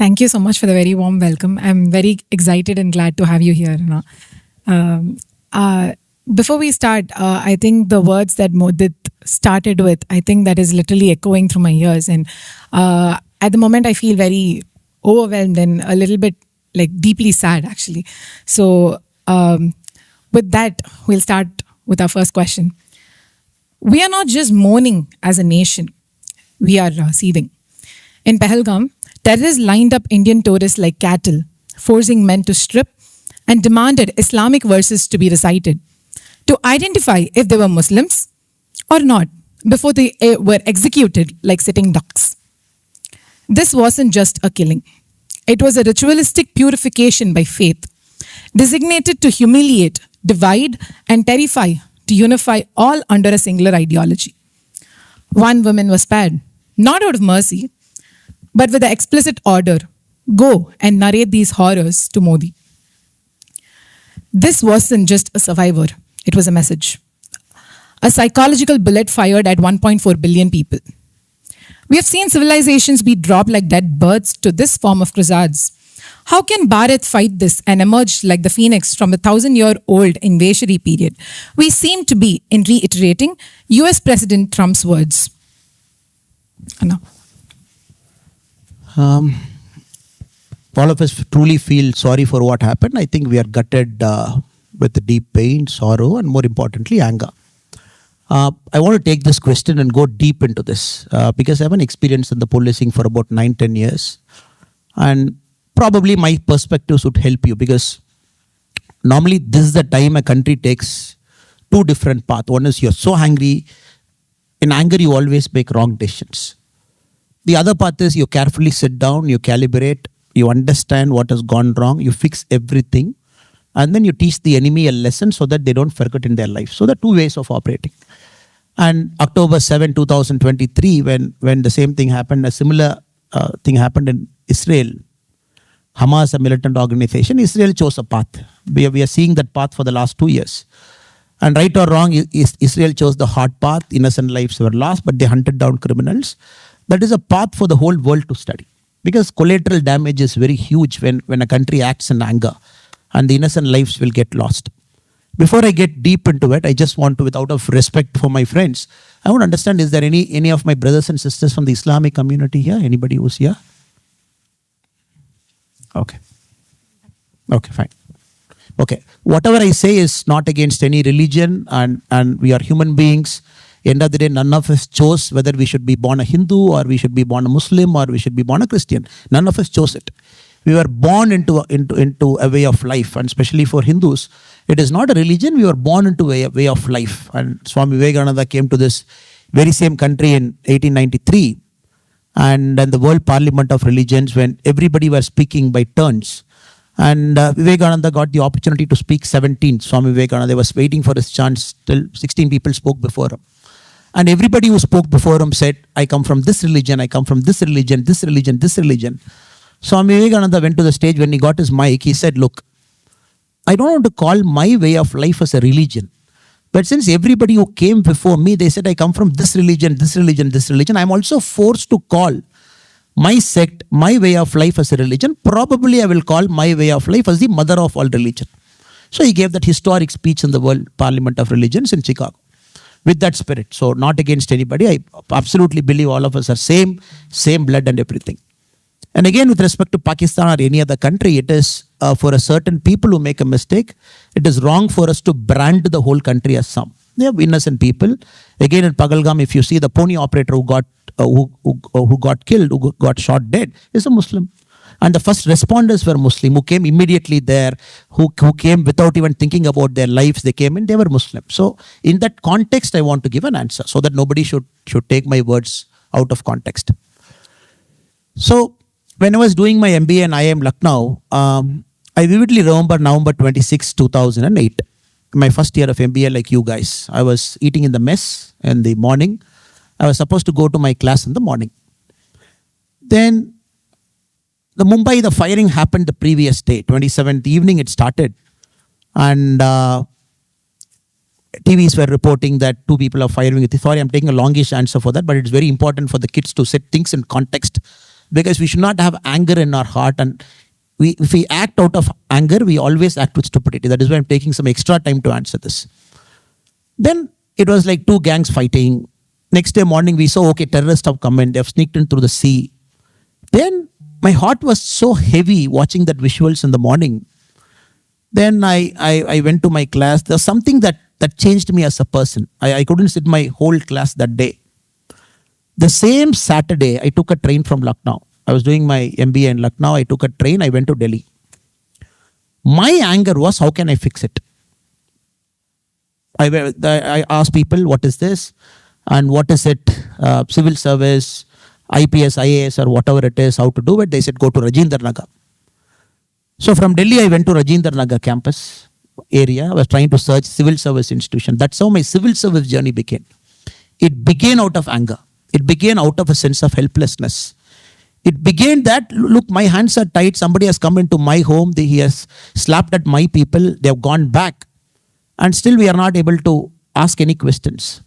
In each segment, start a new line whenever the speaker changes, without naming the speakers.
Thank you so much for the very warm welcome. I'm very excited and glad to have you here. Before we start, I think the words that Modit started with, I think that is literally echoing through my ears. And at the moment, I feel very overwhelmed and a little bit deeply sad, actually. So with that, we'll start with our first question. We are not just mourning as a nation. We are seething. In Pahalgam, terrorists lined up Indian tourists like cattle, forcing men to strip and demanded Islamic verses to be recited to identify if they were Muslims or not before they were executed like sitting ducks. This wasn't just a killing. It was a ritualistic purification by faith, designated to humiliate, divide, and terrify, to unify all under a singular ideology. One woman was spared, not out of mercy, but with the explicit order, go and narrate these horrors to Modi. This wasn't just a survivor, it was a message. A psychological bullet fired at 1.4 billion people. We have seen civilizations be dropped like dead birds to this form of crusades. How can Bharat fight this and emerge like the phoenix from the 1,000-year-old Velachery period? We seem to be in reiterating US President Trump's words. Anna.
All of us truly feel sorry for what happened. I think we are gutted with deep pain, sorrow, and more importantly, anger. I want to take this question and go deep into this because I have an experience in the policing for about 9-10 years. And probably my perspectives would help you because normally this is the time a country takes two different paths. One is you're so angry. In anger, you always make wrong decisions. The other path is you carefully sit down, you calibrate, you understand what has gone wrong, you fix everything, and then you teach the enemy a lesson so that they don't forget in their life. So there are two ways of operating. And October 7, 2023, when the same thing happened, a similar thing happened in Israel. Hamas, a militant organization, Israel chose a path. We are seeing that path for the last 2 years. And right or wrong, Israel chose the hard path. Innocent lives were lost, but they hunted down criminals. That is a path for the whole world to study. Because collateral damage is very huge when a country acts in anger. And the innocent lives will get lost. Before I get deep into it, I just want to, out of respect for my friends, I want to understand, is there any of my brothers and sisters from the Islamic community here? Anybody who's here? Okay. Okay, fine. Okay. Whatever I say is not against any religion and we are human beings. End of the day, none of us chose whether we should be born a Hindu or we should be born a Muslim or we should be born a Christian. None of us chose it. We were born into a way of life, and especially for Hindus, it is not a religion. We were born into a way of life. And Swami Vivekananda came to this very same country in 1893, and then the World Parliament of Religions, when everybody were speaking by turns. And Vivekananda got the opportunity to speak 17. Swami Vivekananda was waiting for his chance till 16 people spoke before him. And everybody who spoke before him said, I come from this religion, I come from this religion, this religion, this religion. Swami Vivekananda went to the stage. When he got his mic, he said, look, I don't want to call my way of life as a religion. But since everybody who came before me, they said, I come from this religion, this religion, this religion, I'm also forced to call my sect, my way of life as a religion. Probably I will call my way of life as the mother of all religion. So he gave that historic speech in the World Parliament of Religions in Chicago with that spirit. So not against anybody. I absolutely believe all of us are same blood and everything. And again, with respect to Pakistan or any other country, it is for a certain people who make a mistake, it is wrong for us to brand the whole country as some. They are innocent people. Again, in Pahalgam, if you see the pony operator who got killed, who got shot dead, is a Muslim. And the first responders were Muslim, who came immediately there, who came without even thinking about their lives. They came in, they were Muslim. So in that context, I want to give an answer so that nobody should take my words out of context. So when I was doing my MBA in IIM Lucknow, I vividly remember November 26, 2008. My first year of MBA, like you guys. I was eating in the mess in the morning. I was supposed to go to my class in the morning. Then the firing happened the previous day, 27th evening it started. And TVs were reporting that 2 people are firing. Sorry, I'm taking a longish answer for that, but it's very important for the kids to set things in context because we should not have anger in our heart. And if we act out of anger, we always act with stupidity. That is why I'm taking some extra time to answer this. Then it was like two gangs fighting. Next day morning, we saw, okay, terrorists have come in. They have sneaked in through the sea. Then my heart was so heavy watching that visuals in the morning. Then I went to my class. There's something that changed me as a person. I couldn't sit my whole class that day. The same Saturday, I took a train from Lucknow. I was doing my MBA in Lucknow. I took a train. I went to Delhi. My anger was, how can I fix it? I asked people, what is this? And what is it? Civil service, IPS, IAS, or whatever it is, how to do it. They said, go to Rajendra Nagar. So from Delhi, I went to Rajendra Nagar campus area. I was trying to search civil service institution. That's how my civil service journey began. It began out of anger. It began out of a sense of helplessness. It began that, look, my hands are tied. Somebody has come into my home. He has slapped at my people. They have gone back. And still we are not able to ask any questions.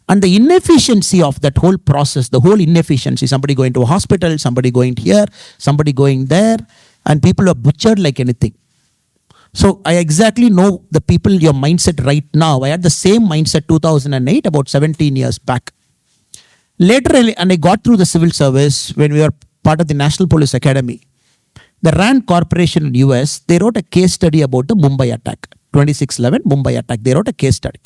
And the inefficiency of that whole process, the whole inefficiency, somebody going to a hospital, somebody going here, somebody going there, and people are butchered like anything. So I exactly know the people, your mindset right now. I had the same mindset 2008, about 17 years back. Later, and I got through the civil service when we were part of the National Police Academy. The RAND Corporation in US, they wrote a case study about the Mumbai attack, 26/11 Mumbai attack. They wrote a case study.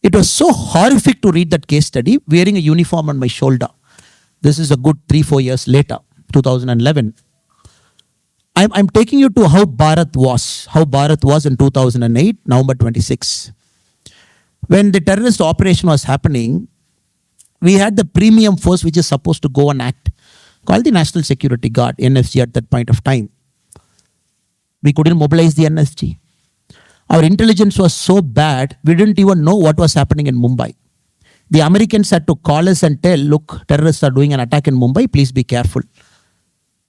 It was so horrific to read that case study, wearing a uniform on my shoulder. This is a good 3-4 years later, 2011. I'm taking you to how Bharat was in 2008, November 26. When the terrorist operation was happening, we had the premium force which is supposed to go and act, called the National Security Guard, NSG at that point of time. We couldn't mobilize the NSG. Our intelligence was so bad, we didn't even know what was happening in Mumbai. The Americans had to call us and tell, look, terrorists are doing an attack in Mumbai, please be careful.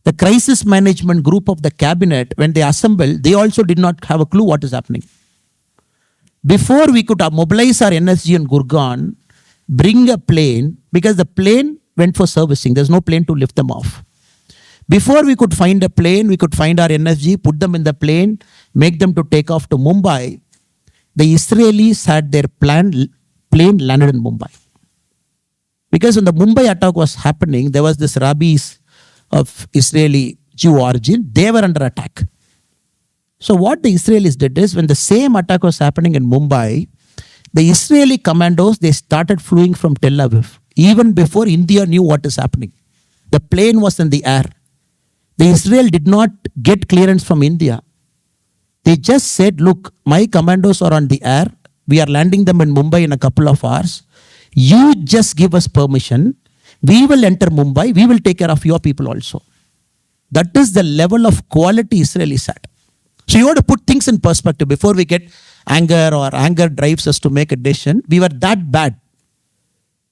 The crisis management group of the cabinet, when they assembled, they also did not have a clue what is happening. Before we could mobilize our NSG in Gurgaon, bring a plane, because the plane went for servicing. There's no plane to lift them off. Before we could find a plane, we could find our NSG, put them in the plane, make them to take off to Mumbai. The Israelis had their plane landed in Mumbai. Because when the Mumbai attack was happening, there was this rabbis of Israeli Jew origin. They were under attack. So what the Israelis did is, when the same attack was happening in Mumbai, the Israeli commandos, they started flying from Tel Aviv. Even before India knew what is happening. The plane was in the air. The Israel did not get clearance from India. They just said, look, my commandos are on the air. We are landing them in Mumbai in a couple of hours. You just give us permission. We will enter Mumbai. We will take care of your people also. That is the level of quality Israelis had. So you have to put things in perspective before we get anger, or anger drives us to make a decision. We were that bad.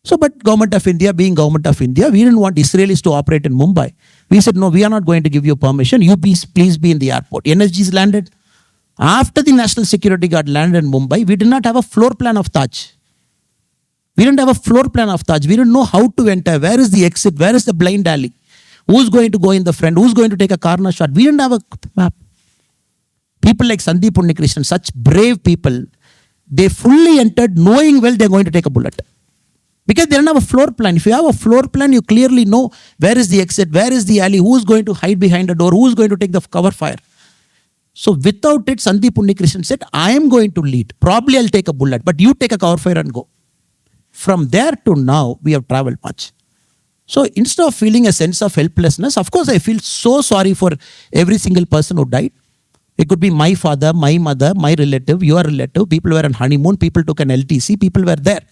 So, but Government of India, being Government of India, we didn't want Israelis to operate in Mumbai. We said, no, we are not going to give you permission. You please be in the airport. NSGs landed. After the National Security Guard landed in Mumbai, we did not have a floor plan of Taj. We didn't have a floor plan of Taj. We didn't know how to enter. Where is the exit? Where is the blind alley? Who's going to go in the front? Who's going to take a corner shot? We didn't have a map. People like Sandeep Unnikrishnan, such brave people, they fully entered knowing well they're going to take a bullet. Because they don't have a floor plan. If you have a floor plan, you clearly know where is the exit, where is the alley, who's going to hide behind a door, who's going to take the cover fire. So without it, Sandeep Unnikrishnan said, I am going to lead. Probably I'll take a bullet, but you take a cover fire and go. From there to now, we have traveled much. So instead of feeling a sense of helplessness, of course, I feel so sorry for every single person who died. It could be my father, my mother, my relative, your relative. People were on honeymoon. People took an LTC. People were there.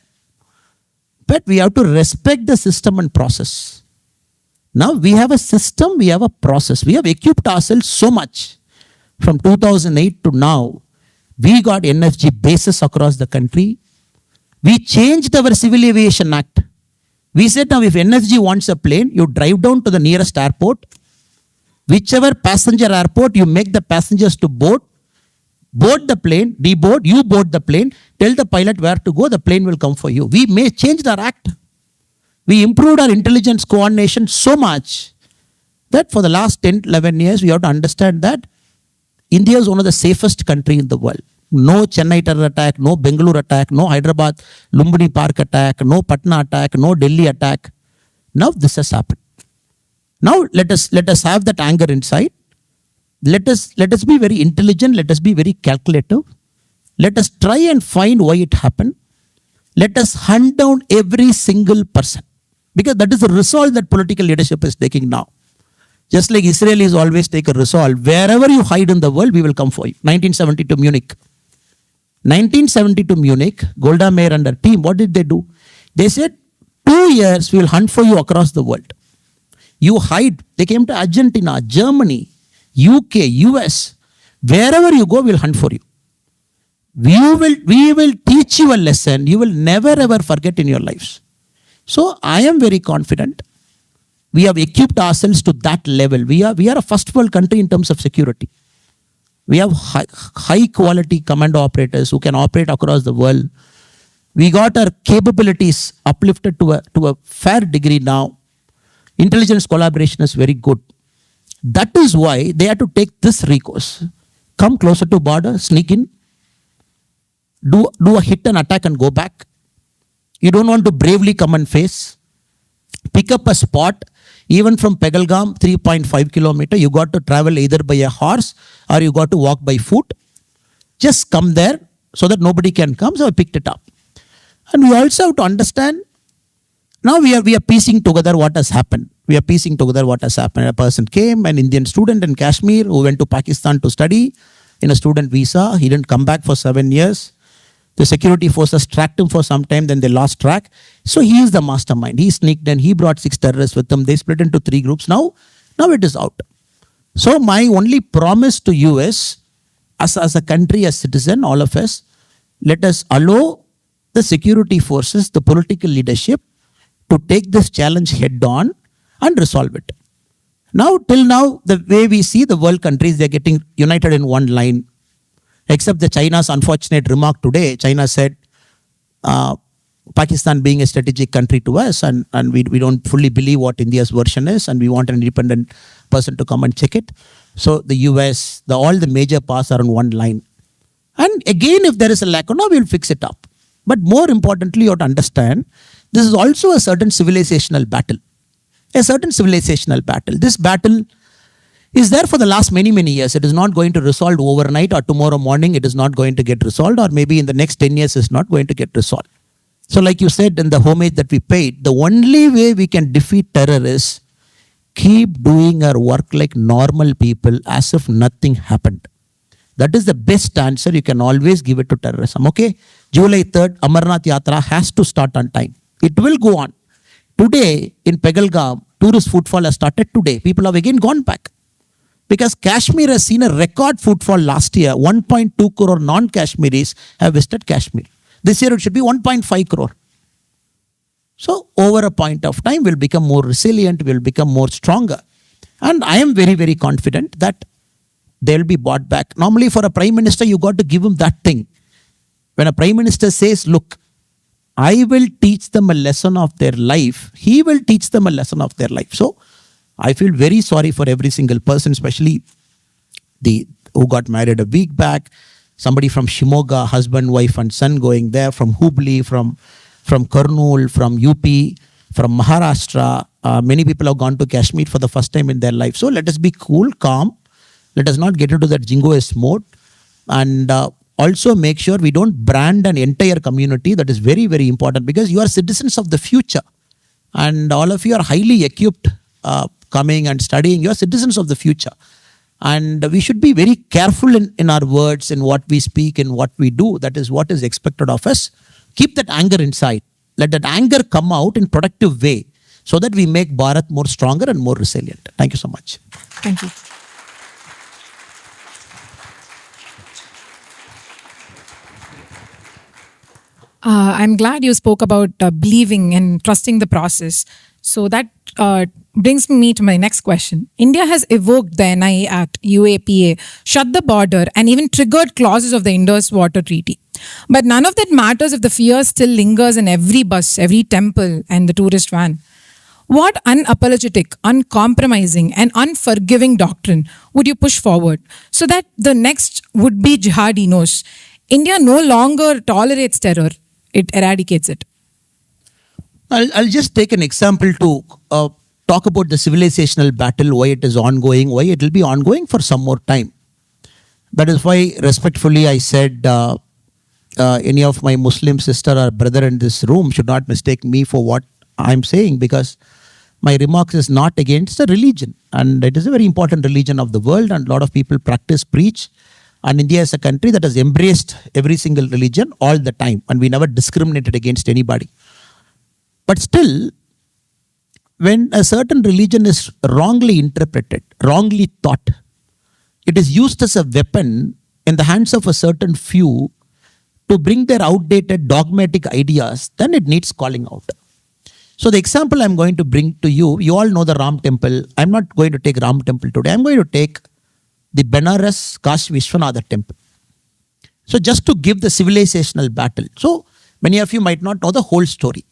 But we have to respect the system and process. Now we have a system, we have a process. We have equipped ourselves so much. From 2008 to now, we got NFG bases across the country. We changed our Civil Aviation Act. We said now if NFG wants a plane, you drive down to the nearest airport. Whichever passenger airport, you make the passengers to board the plane, deboard, you board the plane, tell the pilot where to go, the plane will come for you. We may change our act. We improved our intelligence coordination so much that for the last 10, 11 years, we have to understand that India is one of the safest country in the world. No Chennai terror attack, no Bengaluru attack, no Hyderabad Lumbini Park attack, no Patna attack, no Delhi attack. Now this has happened. Now let us have that anger inside. Let us be very intelligent. Let us be very calculative. Let us try and find why it happened. Let us hunt down every single person, because that is the resolve that political leadership is taking now. Just like Israelis always take a resolve, wherever you hide in the world, we will come for you. 1972 Munich. 1972 Munich, Golda Meir and her team, what did they do? They said, 2 years we will hunt for you across the world. You hide. They came to Argentina, Germany, UK, US. Wherever you go, we will hunt for you. We will teach you a lesson you will never ever forget in your lives. So I am very confident. We have equipped ourselves to that level. We are a first world country in terms of security. We have high quality commando operators who can operate across the world. We got our capabilities uplifted to a fair degree now. Intelligence collaboration is very good. That is why they had to take this recourse. Come closer to border, sneak in, do a hit and attack and go back. You don't want to bravely come and face. Pick up a spot. Even from Pegalgam, 3.5 kilometer, you got to travel either by a horse or you got to walk by foot. Just come there so that nobody can come. So I picked it up. And we also have to understand, now we are piecing together what has happened. We are piecing together what has happened. A person came, an Indian student in Kashmir who went to Pakistan to study in a student visa. He didn't come back for 7 years. The security forces tracked him for some time, then they lost track. So he is the mastermind. He sneaked in, he brought 6 terrorists with him. They split into 3 groups. Now it is out. So my only promise to you is, as a country, as citizen, all of us, let us allow the security forces, the political leadership to take this challenge head on and resolve it. Now, till now, the way we see the world countries, they're getting united in one line. Except the China's unfortunate remark today. China said, Pakistan being a strategic country to us, and we don't fully believe what India's version is, and we want an independent person to come and check it. So the US, all the major powers are on one line. And again, if there is a lack, no, we'll fix it up. But more importantly, you have to understand, this is also a certain civilizational battle. A certain civilizational battle. This battle is there for the last many, many years. It is not going to resolve overnight, or tomorrow morning it is not going to get resolved, or maybe in the next 10 years it's not going to get resolved. So like you said in the homage that we paid, the only way we can defeat terror is keep doing our work like normal people as if nothing happened. That is the best answer you can always give it to terrorism. Okay, July 3rd, Amarnath Yatra has to start on time. It will go on. Today in Pegalgam, tourist footfall has started today. People have again gone back. Because Kashmir has seen a record footfall last year. 1.2 crore non-Kashmiris have visited Kashmir. This year it should be 1.5 crore. So over a point of time, we'll become more resilient, we'll become more stronger. And I am very, very confident that they'll be brought back. Normally for a prime minister, you got to give him that thing. When a prime minister says, look, I will teach them a lesson of their life, he will teach them a lesson of their life. So I feel very sorry for every single person, especially who got married a week back. Somebody from Shimoga, husband, wife and son going there, from Hubli, from Kurnool, from UP, from Maharashtra. Many people have gone to Kashmir for the first time in their life. So let us be cool, calm. Let us not get into that jingoist mode. And also make sure we don't brand an entire community. That is very, very important, because you are citizens of the future. And all of you are highly equipped coming and studying. You are citizens of the future. And we should be very careful in our words, in what we speak, in what we do. That is what is expected of us. Keep that anger inside. Let that anger come out in productive way so that we make Bharat more stronger and more resilient. Thank you so much.
Thank you. I'm glad you spoke about believing and trusting the process. So that brings me to my next question. India has evoked the NIA Act, UAPA, shut the border, and even triggered clauses of the Indus Water Treaty. But none of that matters if the fear still lingers in every bus, every temple, and the tourist van. What unapologetic, uncompromising, and unforgiving doctrine would you push forward so that the next would-be jihadi knows India no longer tolerates terror, it eradicates it?
I'll just take an example to talk about the civilizational battle, why it is ongoing, why it will be ongoing for some more time. That is why, respectfully, I said any of my Muslim sister or brother in this room should not mistake me for what I'm saying, because my remarks is not against the religion. And it is a very important religion of the world, and a lot of people practice, preach. And India is a country that has embraced every single religion all the time. And we never discriminated against anybody. But still, when a certain religion is wrongly interpreted, wrongly taught, it is used as a weapon in the hands of a certain few to bring their outdated dogmatic ideas, then it needs calling out. So the example I'm going to bring to you, you all know the Ram temple. I'm not going to take Ram temple today. I'm going to take the Benares Kashi Vishwanatha temple. So just to give the civilizational battle. So many of you might not know the whole story.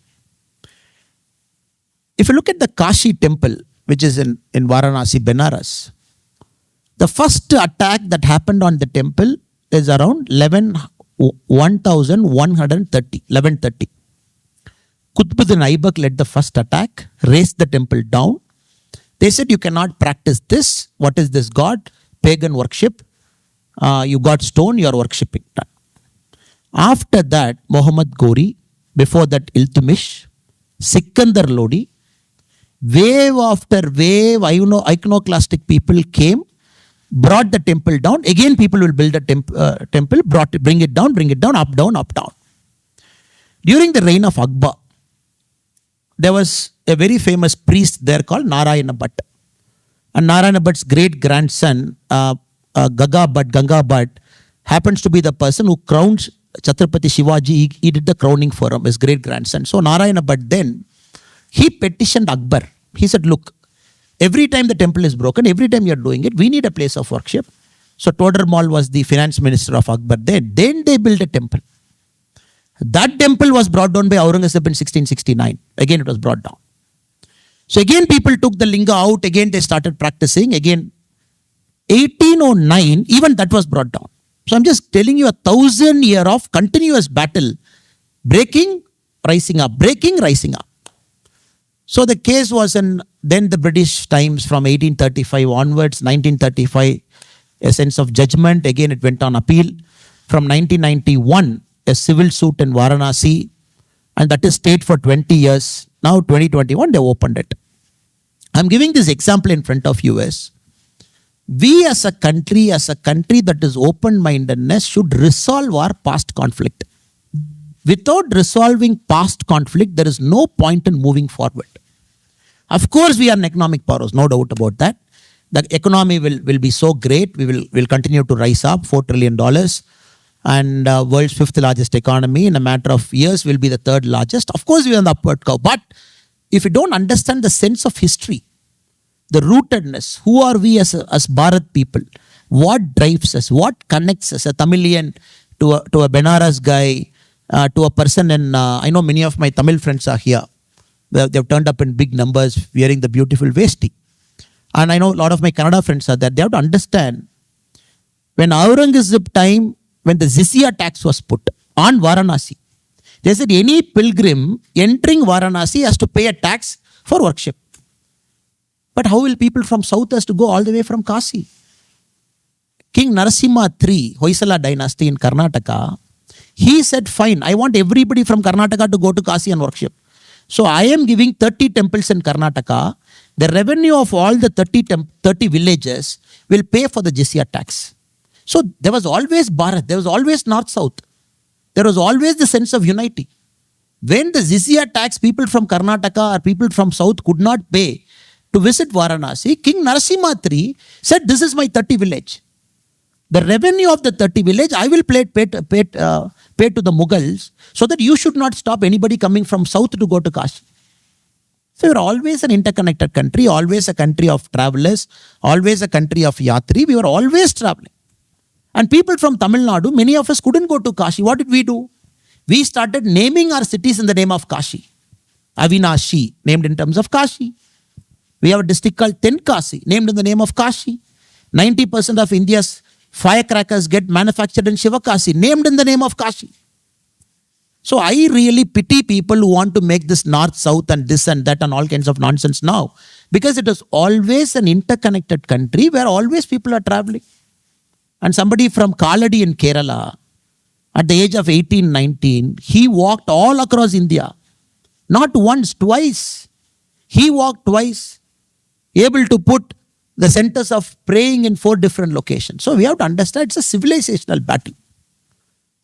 If you look at the Kashi temple, which is in Varanasi, Benares, the first attack that happened on the temple is around 1130. Qutbuddin Aibak led the first attack, raised the temple down. They said, you cannot practice this. What is this god? Pagan worship. You got stone, you are worshipping. After that, Muhammad Ghori, before that Iltutmish, Sikandar Lodi, wave after wave, iconoclastic people came, brought the temple down. Again, people will build a temple, bring it down, up, down, up, down. During the reign of Akbar, there was a very famous priest there called Narayana Bhatt. And Narayana Bhatt's great grandson, Ganga Bhatt, happens to be the person who crowned Chhatrapati Shivaji. He did the crowning for him, his great grandson. So Narayana Bhatt then, he petitioned Akbar. He said, look, every time the temple is broken, every time you are doing it, we need a place of worship. So Todarmal was the finance minister of Akbar then. Then they built a temple. That temple was brought down by Aurangzeb in 1669. Again, it was brought down. So again, people took the linga out. Again, they started practicing. Again, 1809, even that was brought down. So I'm just telling you 1,000 year of continuous battle. Breaking, rising up. Breaking, rising up. So the case was in then the British times from 1835 onwards, 1935, a sense of judgment. Again, it went on appeal. From 1991, a civil suit in Varanasi, and that is stayed for 20 years. Now 2021, they opened it. I'm giving this example in front of you as we as a country that is open-mindedness should resolve our past conflict. Without resolving past conflict, there is no point in moving forward. Of course, we are an economic powerhouse, no doubt about that. The economy will be so great, we'll continue to rise up, $4 trillion. And world's 5th largest economy in a matter of years will be the 3rd largest. Of course, we are on the upward curve. But if you don't understand the sense of history, the rootedness, who are we as Bharat people? What drives us? What connects us? A Tamilian to a Benares guy, to a person in, I know many of my Tamil friends are here. They've turned up in big numbers wearing the beautiful vesti. And I know a lot of my Kannada friends are there. They have to understand, when Aurangzeb time, when the jizya tax was put on Varanasi, they said any pilgrim entering Varanasi has to pay a tax for worship. But how will people from south has to go all the way from Kasi? King Narasimha III, Hoysala dynasty in Karnataka, he said, fine, I want everybody from Karnataka to go to Kasi and worship. So I am giving 30 temples in Karnataka. The revenue of all the 30 villages will pay for the jizya tax. So there was always Bharat, there was always North-South. There was always the sense of unity. When the jizya tax, people from Karnataka or people from South could not pay to visit Varanasi, King Narasimha III said, this is my 30 village. The revenue of the 30 village, I will pay to the Mughals so that you should not stop anybody coming from South to go to Kashi. So we're always an interconnected country, always a country of travelers, always a country of yatri. We were always traveling. And people from Tamil Nadu, many of us couldn't go to Kashi. What did we do? We started naming our cities in the name of Kashi. Avinashi, named in terms of Kashi. We have a district called Tenkasi, named in the name of Kashi. 90% of India's firecrackers get manufactured in Shivakasi, named in the name of Kashi. So I really pity people who want to make this north, south and this and that and all kinds of nonsense now. Because it is always an interconnected country where always people are traveling. And somebody from Kaladi in Kerala, at the age of 18, 19, he walked all across India. Not once, twice. He walked twice, able to put the centers of praying in 4 different locations. So we have to understand it's a civilizational battle.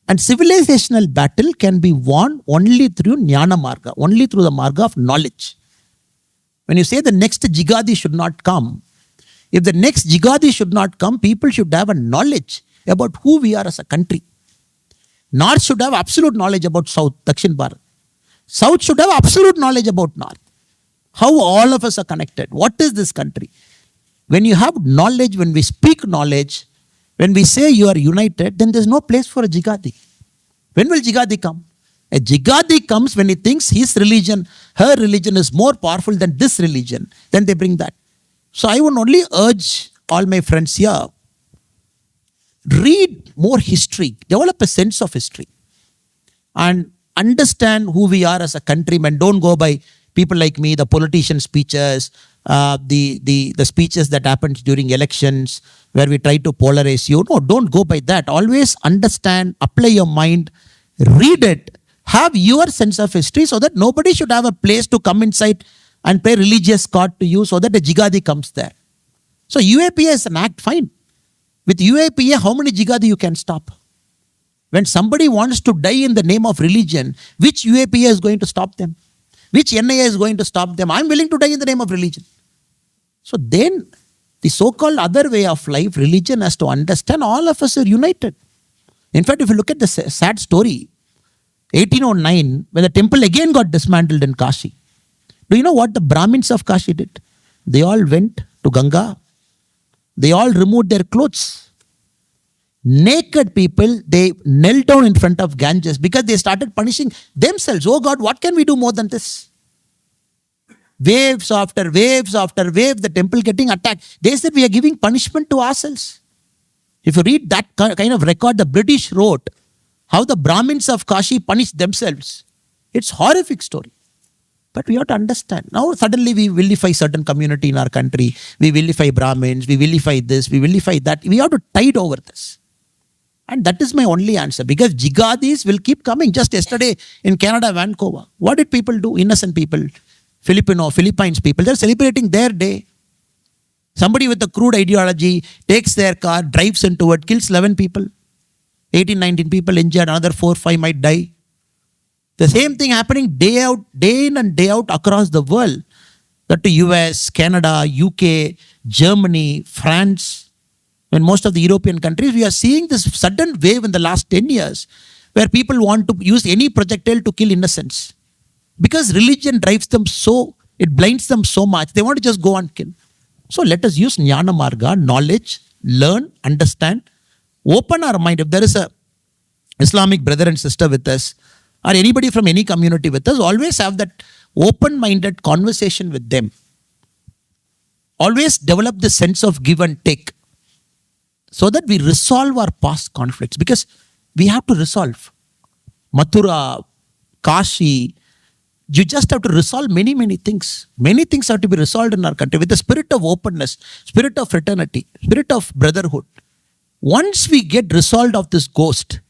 And civilizational battle can be won only through Jnana Marga, only through the Marga of knowledge. When you say the next Jigadi should not come, if the next Jigadi should not come, people should have a knowledge about who we are as a country. North should have absolute knowledge about South, Dakshin Bharat. South should have absolute knowledge about North. How all of us are connected. What is this country? When you have knowledge, when we speak knowledge, when we say you are united, then there's no place for a Jigadi. When will Jigadi come? A Jigadi comes when he thinks his religion, her religion is more powerful than this religion. Then they bring that. So I would only urge all my friends here, read more history, develop a sense of history, and understand who we are as a countryman. Don't go by people like me, the politician speeches, the speeches that happened during elections where we try to polarize you. No, don't go by that. Always understand, apply your mind, read it, have your sense of history so that nobody should have a place to come inside and pay religious court to you so that a Jigadi comes there. So UAPA is an act, fine. With UAPA, how many Jigadi you can stop? When somebody wants to die in the name of religion, which UAPA is going to stop them? Which NIA is going to stop them? I'm willing to die in the name of religion. So then, the so-called other way of life, religion has to understand all of us are united. In fact, if you look at the sad story, 1809, when the temple again got dismantled in Kashi, do you know what the Brahmins of Kashi did? They all went to Ganga. They all removed their clothes. Naked people, they knelt down in front of Ganges because they started punishing themselves. Oh God, what can we do more than this? Waves after waves after waves, the temple getting attacked. They said we are giving punishment to ourselves. If you read that kind of record the British wrote, how the Brahmins of Kashi punished themselves. It's a horrific story. But we have to understand. Now suddenly we vilify certain community in our country. We vilify Brahmins, we vilify this, we vilify that. We have to tide over this. And that is my only answer. Because Jigadis will keep coming. Just yesterday in Canada, Vancouver, what did people do? Innocent people, Philippines people, they're celebrating their day. Somebody with a crude ideology takes their car, drives into it, kills 11 people. 18, 19 people injured, another 4, 5 might die. The same thing happening day in and day out across the world. That to US, Canada, UK, Germany, France, and most of the European countries, we are seeing this sudden wave in the last 10 years where people want to use any projectile to kill innocents. Because religion drives them so, it blinds them so much, they want to just go and kill. So let us use Jnana Marga, knowledge, learn, understand, open our mind. If there is a Islamic brother and sister with us, or anybody from any community with us, always have that open-minded conversation with them. Always develop the sense of give and take so that we resolve our past conflicts. Because we have to resolve. Mathura, Kashi, you just have to resolve many, many things. Many things have to be resolved in our country with the spirit of openness, spirit of fraternity, spirit of brotherhood. Once we get resolved of this ghost,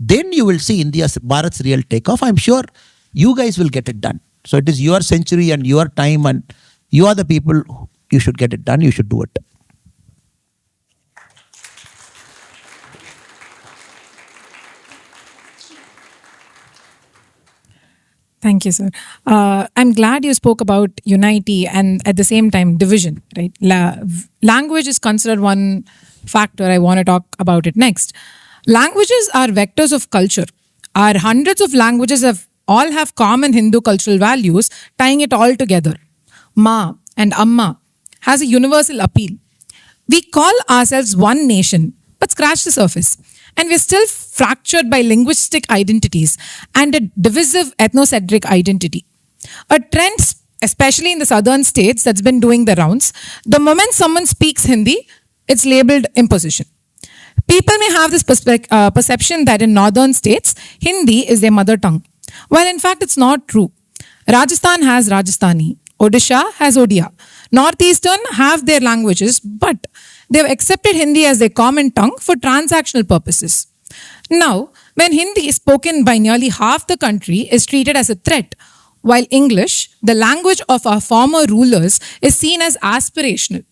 then you will see India's, Bharat's real takeoff. I'm sure you guys will get it done. So it is your century and your time, and you are the people, you should get it done, you should do it.
Thank you, sir. I'm glad you spoke about unity and at the same time division, right? Language is considered one factor. I want to talk about it next. Languages are vectors of culture. Our hundreds of languages have all have common Hindu cultural values, tying it all together. Ma and Amma has a universal appeal. We call ourselves one nation, but scratch the surface. And we're still fractured by linguistic identities and a divisive ethnocentric identity. A trend, especially in the southern states, that's been doing the rounds. The moment someone speaks Hindi, it's labeled imposition. People may have this perception that in northern states, Hindi is their mother tongue. While in fact, it's not true. Rajasthan has Rajasthani. Odisha has Odia. Northeastern have their languages, but they've accepted Hindi as their common tongue for transactional purposes. Now, when Hindi, spoken by nearly half the country, is treated as a threat, while English, the language of our former rulers, is seen as aspirational,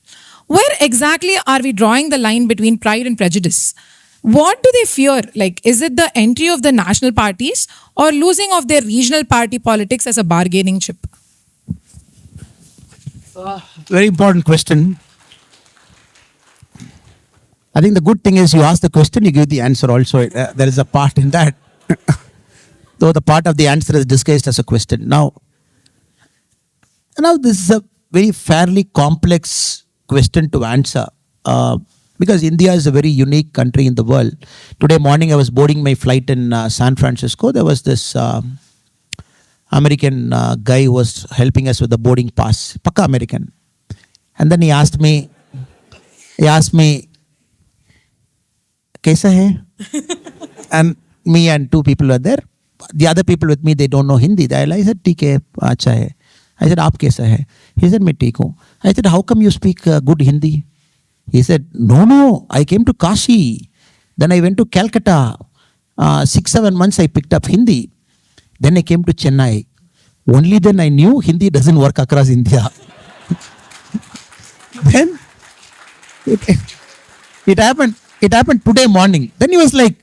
where exactly are we drawing the line between pride and prejudice? What do they fear? Like, is it the entry of the national parties or losing of their regional party politics as a bargaining chip?
Very important question. I think the good thing is you ask the question, you give the answer also. There is a part in that. Though the part of the answer is disguised as a question. Now this is a very fairly complex question to answer because India is a very unique country in the world. Today morning I was boarding my flight in San Francisco. There was this American guy who was helping us with the boarding pass, Pakka American. And then he asked me, Kaisa hai? And me and two people were there. The other people with me, they don't know Hindi. I said, ठीक है, अच्छा है. I said, आप कैसा है? He said, मैं ठीक हूँ. I said, how come you speak good Hindi? He said, no, I came to Kashi. Then I went to Calcutta. 6-7 months I picked up Hindi. Then I came to Chennai. Only then I knew Hindi doesn't work across India. Then it happened today morning. Then he was like,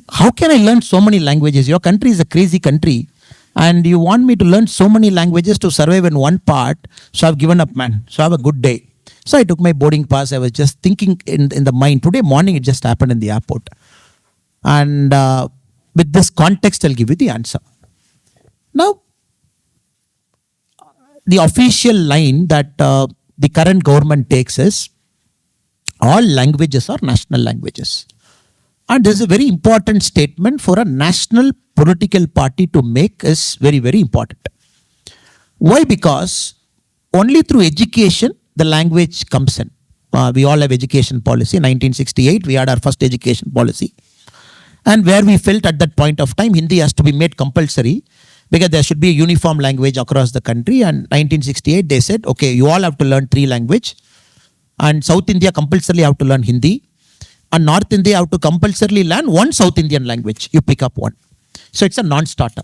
how can I learn so many languages? Your country is a crazy country. And you want me to learn so many languages to survive in one part. So I've given up, man. So have a good day. So I took my boarding pass. I was just thinking in the mind. Today morning it just happened in the airport. And with this context, I'll give you the answer. Now, the official line that the current government takes is all languages are national languages. And this is a very important statement for a national political party to make is very, very important. Why? Because only through education, the language comes in. We all have education policy. In 1968, we had our first education policy. And where we felt at that point of time, Hindi has to be made compulsory because there should be a uniform language across the country. And 1968, they said, okay, you all have to learn 3 languages. And South India compulsorily have to learn Hindi. And North India have to compulsorily learn one South Indian language. You pick up one. So it's a non-starter.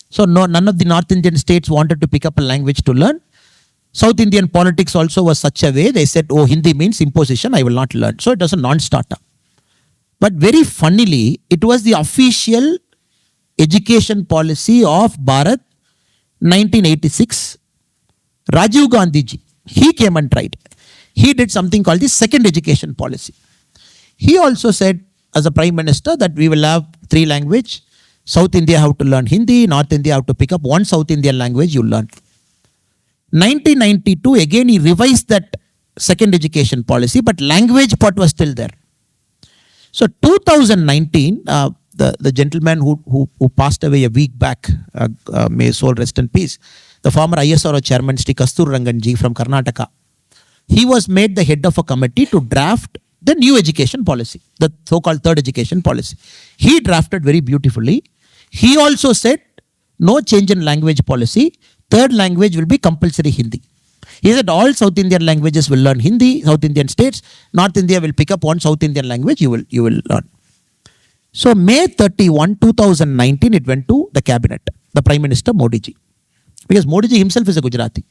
So none of the North Indian states wanted to pick up a language to learn. South Indian politics also was such a way. They said, oh, Hindi means imposition. I will not learn. So it was a non-starter. But very funnily, it was the official education policy of Bharat 1986. Rajiv Gandhi ji, he came and tried. He did something called the second education policy. He also said as a prime minister that we will have 3 languages. South India have to learn Hindi. North India have to pick up one South Indian language you learn. 1992, again he revised that second education policy, but language part was still there. So 2019, the gentleman who passed away a week back, may his soul rest in peace, the former ISRO chairman, Sri Kastur Ranganji from Karnataka, he was made the head of a committee to draft the new education policy, the so-called third education policy. He drafted very beautifully. He also said, no change in language policy. Third language will be compulsory Hindi. He said all South Indian languages will learn Hindi, South Indian states. North India will pick up one South Indian language you will learn. So May 31, 2019, it went to the cabinet, the Prime Minister Modi ji. Because Modi ji himself is a Gujarati.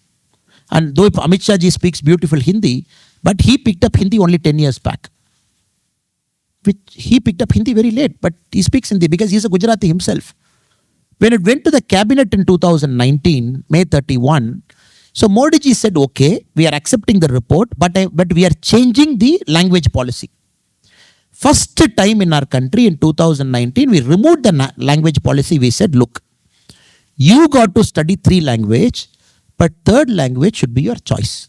And though Amit Shah ji speaks beautiful Hindi, but he picked up Hindi only 10 years back. He picked up Hindi very late, but he speaks Hindi because he's a Gujarati himself. When it went to the cabinet in 2019, May 31, so Modi ji said, okay, we are accepting the report, but we are changing the language policy. First time in our country in 2019, we removed the language policy. We said, look, You got to study 3 language, but 3rd language should be your choice.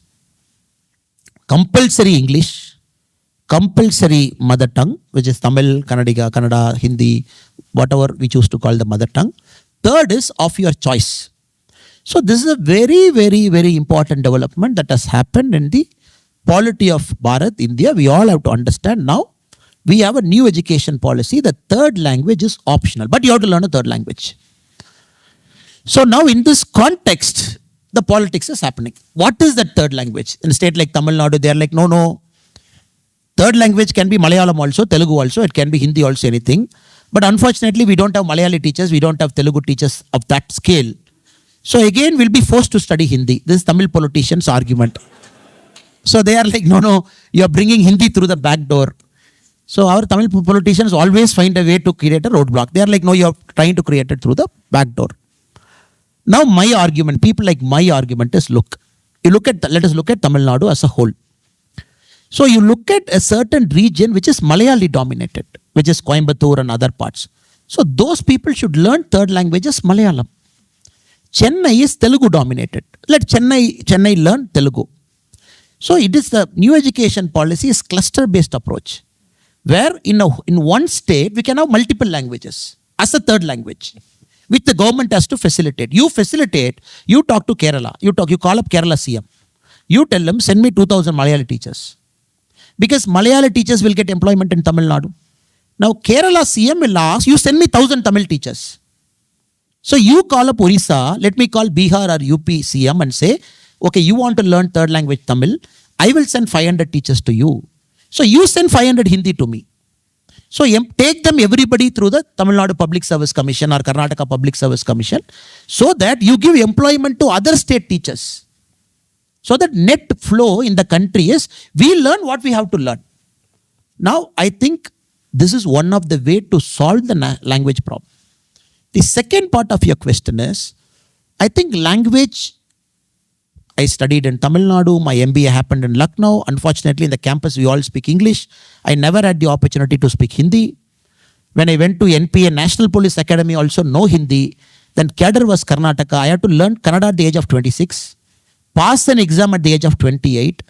Compulsory English, compulsory mother tongue, which is Tamil, Kannada, Hindi, whatever we choose to call the mother tongue. 3rd is of your choice. So this is a very, very, very important development that has happened in the polity of Bharat, India. We all have to understand now. We have a new education policy. The 3rd language is optional, but you have to learn a 3rd language. So now in this context, the politics is happening. What is that 3rd language? In a state like Tamil Nadu, they are like, no. 3rd language can be Malayalam also, Telugu also, it can be Hindi also, anything. But unfortunately, we don't have Malayali teachers, we don't have Telugu teachers of that scale. So again, we'll be forced to study Hindi. This is Tamil politicians' argument. So they are like, no, you are bringing Hindi through the back door. So our Tamil politicians always find a way to create a roadblock. They are like, no, you are trying to create it through the back door. Now my argument, people like my argument is, let us look at Tamil Nadu as a whole. So you look at a certain region which is Malayali dominated, which is Coimbatore and other parts. So those people should learn 3rd language as Malayalam. Chennai is Telugu dominated. Let Chennai learn Telugu. So it is the new education policy is cluster based approach, where in one state we can have multiple languages as a 3rd language, which the government has to facilitate. You facilitate, you talk to Kerala, you call up Kerala CM. You tell them, send me 2,000 Malayali teachers. Because Malayali teachers will get employment in Tamil Nadu. Now Kerala CM will ask, you send me 1,000 Tamil teachers. So you call up Orissa, let me call Bihar or UP CM and say, okay, you want to learn 3rd language Tamil, I will send 500 teachers to you. So you send 500 Hindi to me. So take them everybody through the Tamil Nadu Public Service Commission or Karnataka Public Service Commission, so that you give employment to other state teachers. So that net flow in the country is, we learn what we have to learn. Now, I think this is one of the way to solve the language problem. The second part of your question is, I think language, I studied in Tamil Nadu, my MBA happened in Lucknow. Unfortunately, in the campus, we all speak English. I never had the opportunity to speak Hindi. When I went to NPA, National Police Academy, also no Hindi. Then cadre was Karnataka. I had to learn Kannada at the age of 26, pass an exam at the age of 28.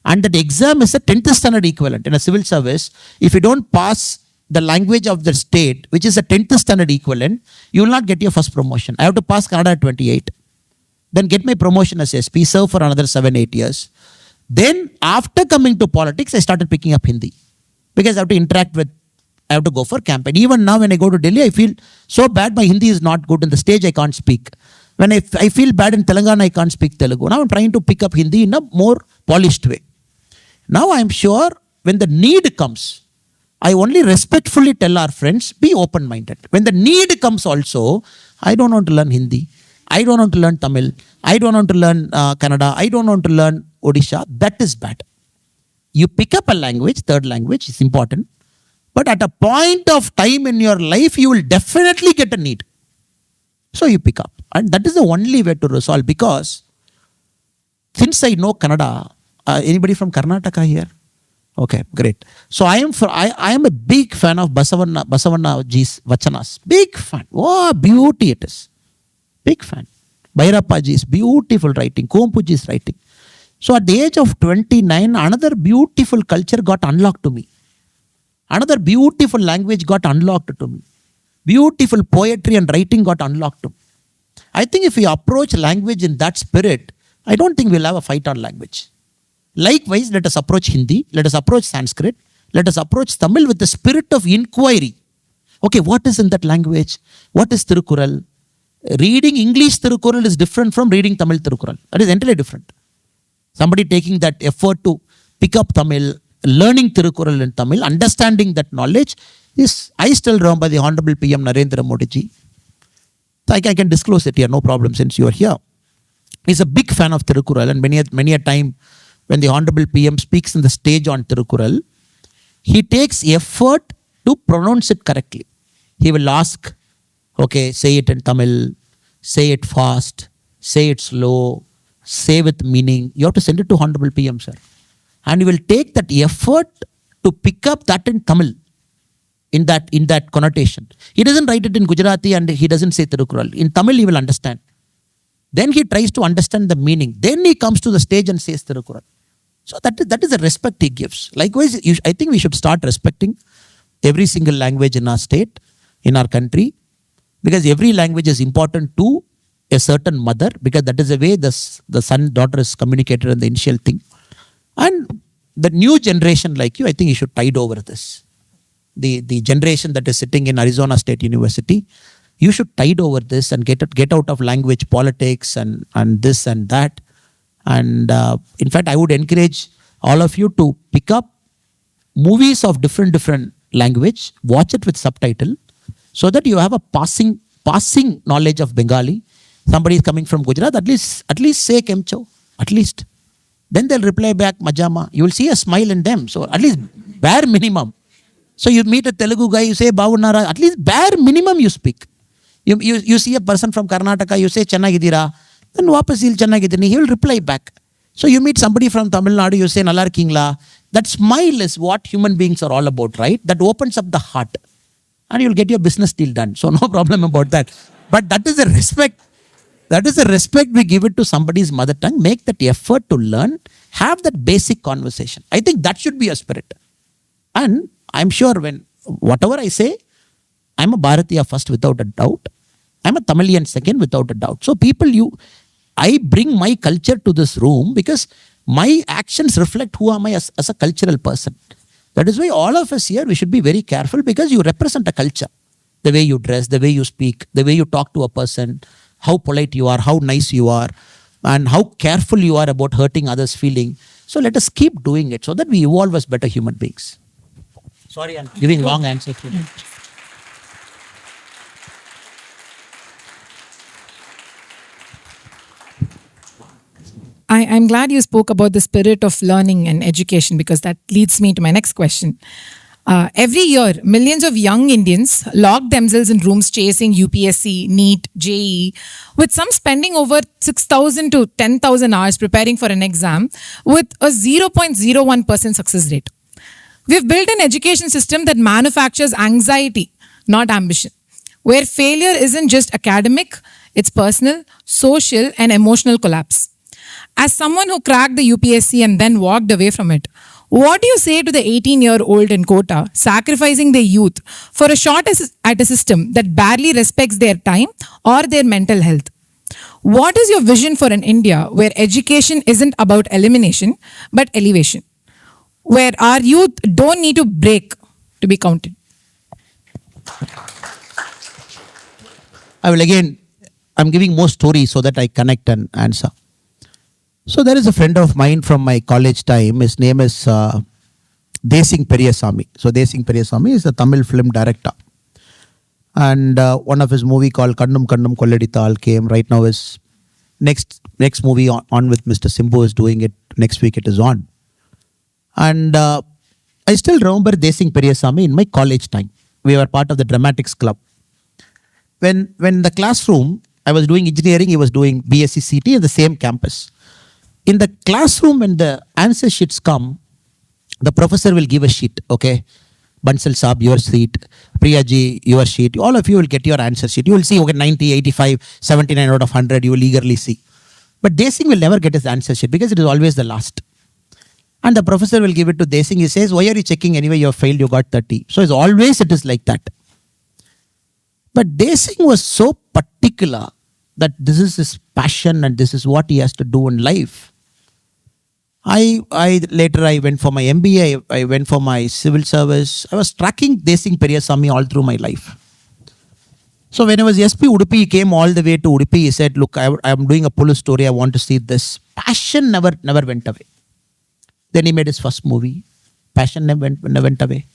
And that exam is a 10th standard equivalent in a civil service. If you don't pass the language of the state, which is a 10th standard equivalent, you will not get your first promotion. I have to pass Kannada at 28. Then get my promotion as SP, serve for another 7-8 years. Then after coming to politics, I started picking up Hindi. Because I have to interact with, I have to go for campaign. Even now when I go to Delhi, I feel so bad, my Hindi is not good. In the stage, I can't speak. When I feel bad in Telangana, I can't speak Telugu. Now I'm trying to pick up Hindi in a more polished way. Now I'm sure when the need comes, I only respectfully tell our friends, be open-minded. When the need comes also, I don't want to learn Hindi. I don't want to learn Tamil. I don't want to learn Kannada. I don't want to learn Odisha. That is bad. You pick up a language, 3rd language is important. But at a point of time in your life, you will definitely get a need. So you pick up. And that is the only way to resolve. Because since I know Kannada, anybody from Karnataka here? Okay, great. So I am a big fan of Basavanna Ji's Vachanas. Big fan. Oh, beauty it is. Big fan. Bhairappa Ji's beautiful writing. Kompu Ji's writing. So at the age of 29, another beautiful culture got unlocked to me. Another beautiful language got unlocked to me. Beautiful poetry and writing got unlocked to me. I think if we approach language in that spirit, I don't think we'll have a fight on language. Likewise, let us approach Hindi, let us approach Sanskrit, let us approach Tamil with the spirit of inquiry. Okay, what is in that language? What is Tirukkural? Reading English Tirukkural is different from reading Tamil Tirukkural. That is entirely different. Somebody taking that effort to pick up Tamil, learning Tirukkural in Tamil, understanding that knowledge is, I still remember the Honorable PM Narendra Modi ji. I can disclose it here, no problem, since you are here. He's a big fan of Tirukkural, and many a time when the Honorable PM speaks in the stage on Tirukkural, he takes effort to pronounce it correctly. He will ask, okay, say it in Tamil, say it fast, say it slow, say with meaning. You have to send it to Honorable PM, sir. And he will take that effort to pick up that in Tamil. in that connotation. He doesn't write it in Gujarati and he doesn't say Tirukkural. In Tamil, he will understand. Then he tries to understand the meaning. Then he comes to the stage and says Tirukkural. So that is the respect he gives. Likewise, I think we should start respecting every single language in our state, in our country, because every language is important to a certain mother, because that is the way the son-daughter is communicated in the initial thing. And the new generation like you, I think you should tide over this. The generation that is sitting in Arizona State University, you should tide over this and get out of language politics and this and that. And in fact, I would encourage all of you to pick up movies of different language, watch it with subtitle, so that you have a passing knowledge of Bengali. Somebody is coming from Gujarat, at least say Kemcho, at least. Then they'll reply back Majama. You will see a smile in them. So at least bare minimum. So you meet a Telugu guy, you say Bavunara, at least bare minimum you speak. You see a person from Karnataka, you say Chennai Gidira, then wapas he'll Chennai Gidini, he will reply back. So you meet somebody from Tamil Nadu, you say Nalar Kingla. That smile is what human beings are all about, right? That opens up the heart. And you'll get your business deal done. So no problem about that. But that is a respect. That is a respect we give it to somebody's mother tongue. Make that effort to learn. Have that basic conversation. I think that should be a spirit. And I'm sure when whatever I say, I'm a Bharatiya first without a doubt. I'm a Tamilian second without a doubt. So I bring my culture to this room because my actions reflect who am I as a cultural person. That is why all of us here, we should be very careful because you represent a culture. The way you dress, the way you speak, the way you talk to a person, how polite you are, how nice you are, and how careful you are about hurting others' feeling. So let us keep doing it so that we evolve as better human beings. Sorry, I'm giving long answers.
I'm glad you spoke about the spirit of learning and education, because that leads me to my next question. Every year, millions of young Indians lock themselves in rooms chasing UPSC, NEET, JEE, with some spending over 6,000 to 10,000 hours preparing for an exam with a 0.01% success rate. We've built an education system that manufactures anxiety, not ambition, where failure isn't just academic, it's personal, social, and emotional collapse. As someone who cracked the UPSC and then walked away from it, what do you say to the 18-year-old in Kota sacrificing their youth for a shot at a system that barely respects their time or their mental health? What is your vision for an India where education isn't about elimination but elevation, where our youth don't need to break to be counted?
I'm giving more stories so that I connect and answer. So there is a friend of mine from my college time. His name is Desing Periyasamy. So Desing Periyasamy is a Tamil film director. And one of his movie called Kannum Kannum Kolladithal came. Right now his next movie on with Mr. Simbu is doing it. Next week it is on. And I still remember Desing Periyasamy in my college time. We were part of the dramatics club. When the classroom, I was doing engineering, he was doing BSc CT in the same campus. In the classroom, when the answer sheets come, the professor will give a sheet, okay? Bansal Saab, your sheet. Priyaji, your sheet. All of you will get your answer sheet. You will see, okay, 90, 85, 79 out of 100, you will eagerly see. But Desing will never get his answer sheet because it is always the last. And the professor will give it to Desing. He says, why are you checking anyway? You have failed, you got 30. So it's always it is like that. But Desing was so particular that this is his passion and this is what he has to do in life. Later I went for my MBA, I went for my civil service. I was tracking Desing Periyasamy all through my life. So when I was SP Udupi, he came all the way to Udupi. He said, look, I am doing a police story. I want to see this. Passion never went away. Then he made his first movie. Passion never went away.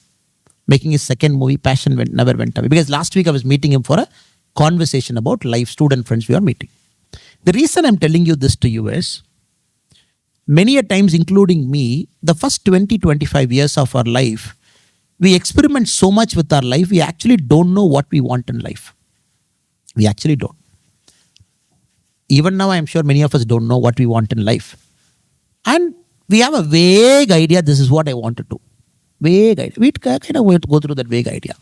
Making his second movie, passion never went away. Because last week I was meeting him for a conversation about life. Student friends we are meeting. The reason I'm telling you this to you is, many a times, including me, the first 20-25 years of our life, we experiment so much with our life, we actually don't know what we want in life. We actually don't. Even now, I'm sure many of us don't know what we want in life. And we have a vague idea, this is what I want to do. Vague idea. We kind of go through that vague idea.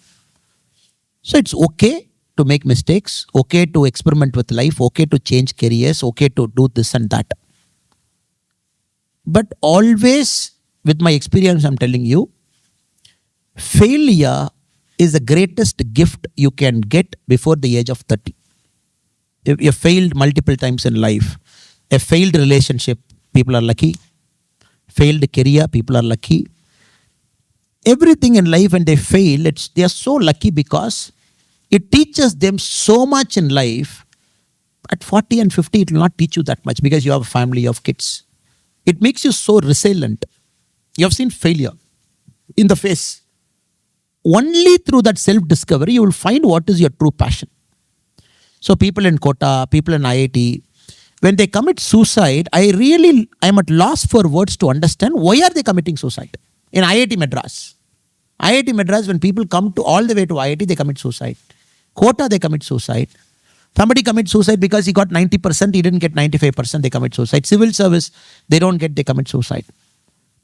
So it's okay to make mistakes, okay to experiment with life, okay to change careers, okay to do this and that. But always, with my experience, I'm telling you, failure is the greatest gift you can get before the age of 30. If you failed multiple times in life, a failed relationship, people are lucky. Failed career, people are lucky. Everything in life, when they fail, they are so lucky because it teaches them so much in life. At 40 and 50, it will not teach you that much because you have a family, you have kids. It makes you so resilient. You have seen failure in the face. Only through that self-discovery, you will find what is your true passion. So people in Kota, people in IIT, when they commit suicide, I am at loss for words to understand why are they committing suicide. In IIT Madras, when people come to all the way to IIT, they commit suicide. Kota, they commit suicide. Somebody commits suicide because he got 90%, he didn't get 95%, they commit suicide. Civil service, they commit suicide.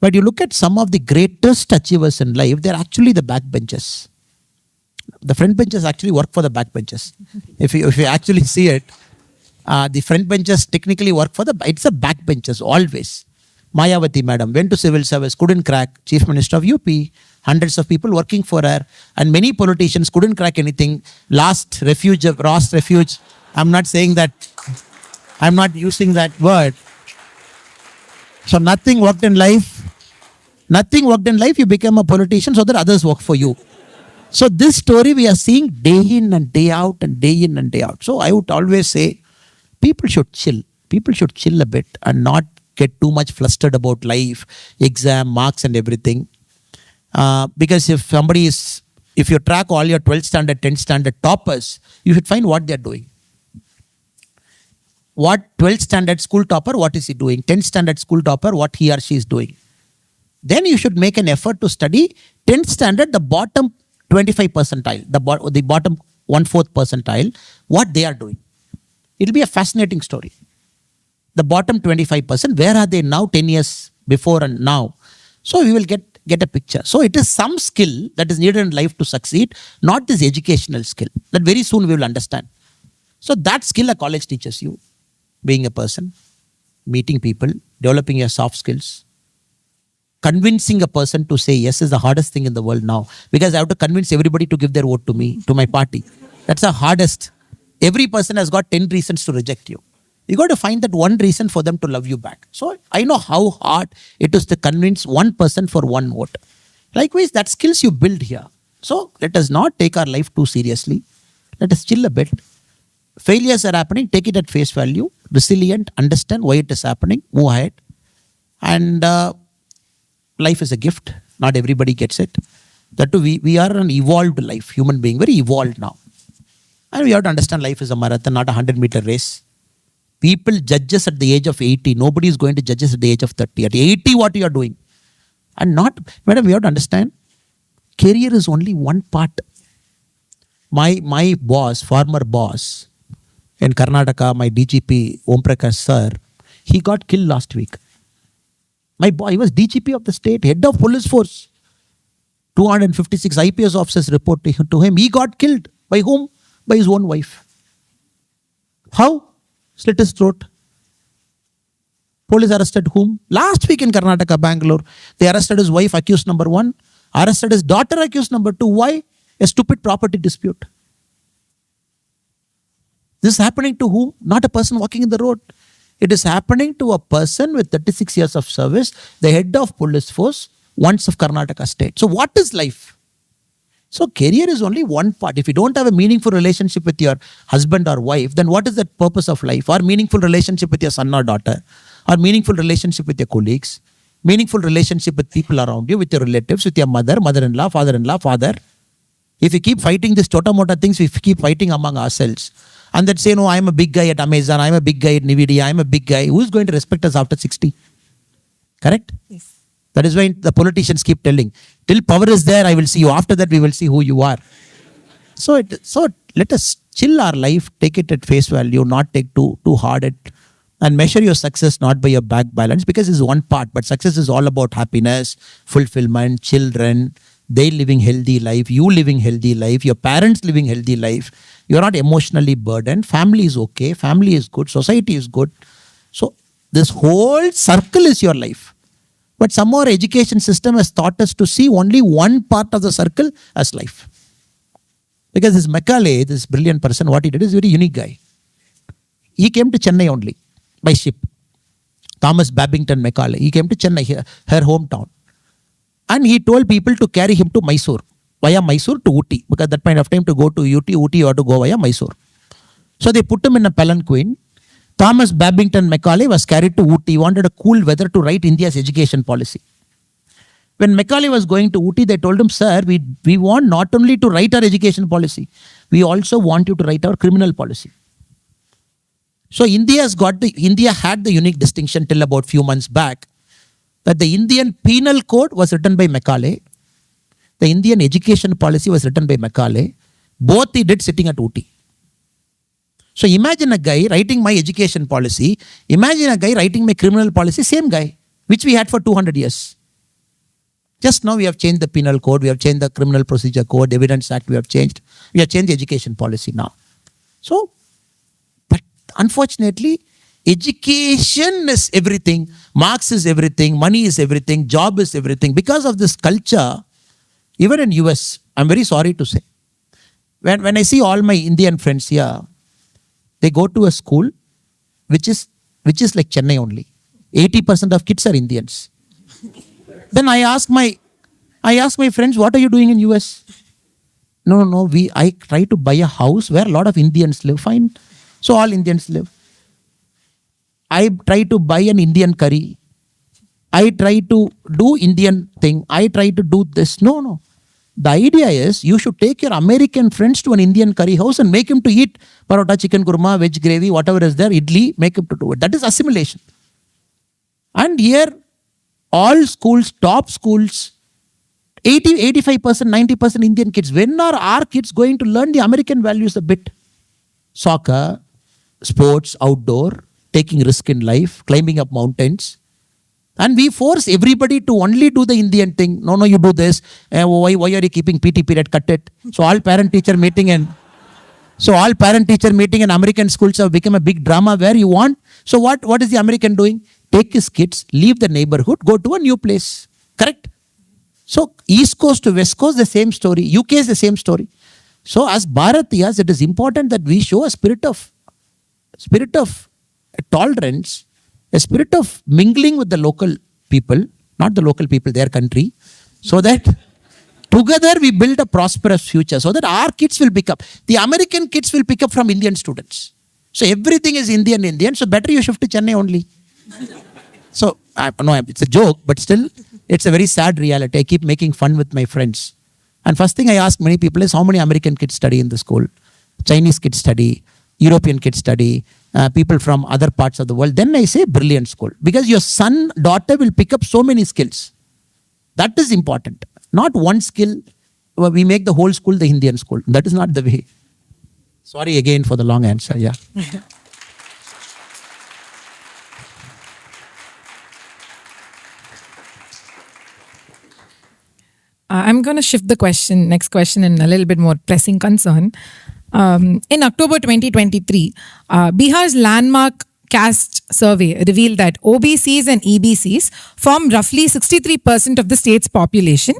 But you look at some of the greatest achievers in life, they're actually the backbenchers. The front benchers actually work for the backbenchers. If you actually see it, the front benchers technically work for it's the backbenchers always. Mayawati madam went to civil service, couldn't crack, Chief Minister of UP, hundreds of people working for her, and many politicians couldn't crack anything. Last refuge. I'm not saying that, I'm not using that word. So nothing worked in life, you became a politician so that others work for you. So this story we are seeing day in and day out and day in and day out. So I would always say, people should chill. People should chill a bit and not get too much flustered about life, exam, marks and everything. Because if you track all your 12th standard, 10th standard toppers, you should find what they're doing. What 12th standard school topper, what is he doing? 10th standard school topper, what he or she is doing. Then you should make an effort to study 10th standard, the bottom 25 percentile, the bottom 1/4 percentile, what they are doing. It'll be a fascinating story. The bottom 25%, where are they now 10 years before and now? So we will get a picture. So it is some skill that is needed in life to succeed, not this educational skill that very soon we will understand. So that skill a college teaches you, being a person, meeting people, developing your soft skills. Convincing a person to say yes is the hardest thing in the world now, because I have to convince everybody to give their vote to me, to my party. That's the hardest. Every person has got 10 reasons to reject you. You got to find that one reason for them to love you back. So I know how hard it is to convince one person for one vote. Likewise, that skills you build here. So let us not take our life too seriously. Let us chill a bit. Failures are happening, take it at face value, resilient, understand why it is happening, move ahead. And life is a gift. Not everybody gets it. That too, we are an evolved life, human being, very evolved now. And we have to understand life is a marathon, not a 100-meter race. People judge us at the age of 80. Nobody is going to judge us at the age of 30. At 80, what you are doing? And not, madam, we have to understand, career is only one part. My boss, former boss in Karnataka, my DGP, Om Prakash sir, he got killed last week. My boy, he was DGP of the state, head of police force. 256 IPS officers report to him. He got killed. By whom? By his own wife. How? Slit his throat. Police arrested whom? Last week in Karnataka, Bangalore, they arrested his wife, accused number 1. Arrested his daughter, accused number 2. Why? A stupid property dispute. This is happening to whom? Not a person walking in the road. It is happening to a person with 36 years of service, the head of police force, once of Karnataka state. So what is life? So career is only one part. If you don't have a meaningful relationship with your husband or wife, then what is the purpose of life? Or meaningful relationship with your son or daughter? Or meaningful relationship with your colleagues? Meaningful relationship with people around you, with your relatives, with your mother, mother-in-law, father-in-law, father. If you keep fighting these chota-mota things, we keep fighting among ourselves. And then say, no, I'm a big guy at Amazon, I'm a big guy at NVIDIA, I'm a big guy. Who is going to respect us after 60? Correct?
Yes.
That is why the politicians keep telling, till power is there, I will see you. After that, we will see who you are. So let us chill our life, take it at face value, not take too hard at and measure your success not by your bank balance, because it's one part, but success is all about happiness, fulfillment, children, they living healthy life, you living healthy life, your parents living healthy life. You're not emotionally burdened. Family is okay. Family is good. Society is good. So this whole circle is your life. But somehow our education system has taught us to see only one part of the circle as life. Because this Makkal, this brilliant person, what he did is a very unique guy. He came to Chennai only by ship. Thomas Babington Macaulay. He came to Chennai, her hometown. And he told people to carry him to Mysore, via Mysore to Ooty. Because at that point of time, to go to Ooty you have to go via Mysore. So they put him in a palanquin. Thomas Babington Macaulay was carried to Ooty. He wanted a cool weather to write India's education policy. When Macaulay was going to Ooty, they told him, sir, we want not only to write our education policy, we also want you to write our criminal policy. So India had the unique distinction till about few months back that the Indian penal code was written by Macaulay. The Indian education policy was written by Macaulay. Both he did sitting at Ooty. So imagine a guy writing my education policy. Imagine a guy writing my criminal policy. Same guy, which we had for 200 years. Just now we have changed the penal code. We have changed the criminal procedure code, Evidence Act we have changed. We have changed the education policy now. So, but unfortunately, education is everything. Marks is everything. Money is everything. Job is everything. Because of this culture, even in US, I'm very sorry to say, when I see all my Indian friends here, they go to a school which is like Chennai only. 80% of kids are Indians. Then I ask my friends, what are you doing in US? No, I try to buy a house where a lot of Indians live. Fine. So all Indians live. I try to buy an Indian curry. I try to do Indian thing. I try to do this. No. The idea is you should take your American friends to an Indian curry house and make him to eat parota, chicken kurma, veg gravy, whatever is there, idli, make him to do it. That is assimilation. And here, all schools, top schools, 80, 85%, 90% Indian kids. When are our kids going to learn the American values a bit? Soccer, sports, outdoor, taking risk in life, climbing up mountains. And we force everybody to only do the Indian thing. No, you do this. Why are you keeping PT period? Cut it. So all parent-teacher meeting and American schools have become a big drama where you want. So what is the American doing? Take his kids, leave the neighborhood, go to a new place. Correct? So East Coast to West Coast, the same story. UK is the same story. So as Bharatiyas, it is important that we show a spirit of tolerance, a spirit of mingling with the local people, not the local people, their country, so that together we build a prosperous future, so that our kids will pick up. The American kids will pick up from Indian students. So everything is Indian. So better you shift to Chennai only. So, it's a joke, but still, it's a very sad reality. I keep making fun with my friends. And first thing I ask many people is, how many American kids study in the school? Chinese kids study, European kids study, people from other parts of the world. Then I say, brilliant school. Because your son, daughter will pick up so many skills. That is important. Not one skill, we make the whole school the Indian school. That is not the way. Sorry again for the long answer. Yeah.
I'm going to shift the next question in a little bit more pressing concern. In October 2023, Bihar's landmark caste survey revealed that OBCs and EBCs form roughly 63% of the state's population,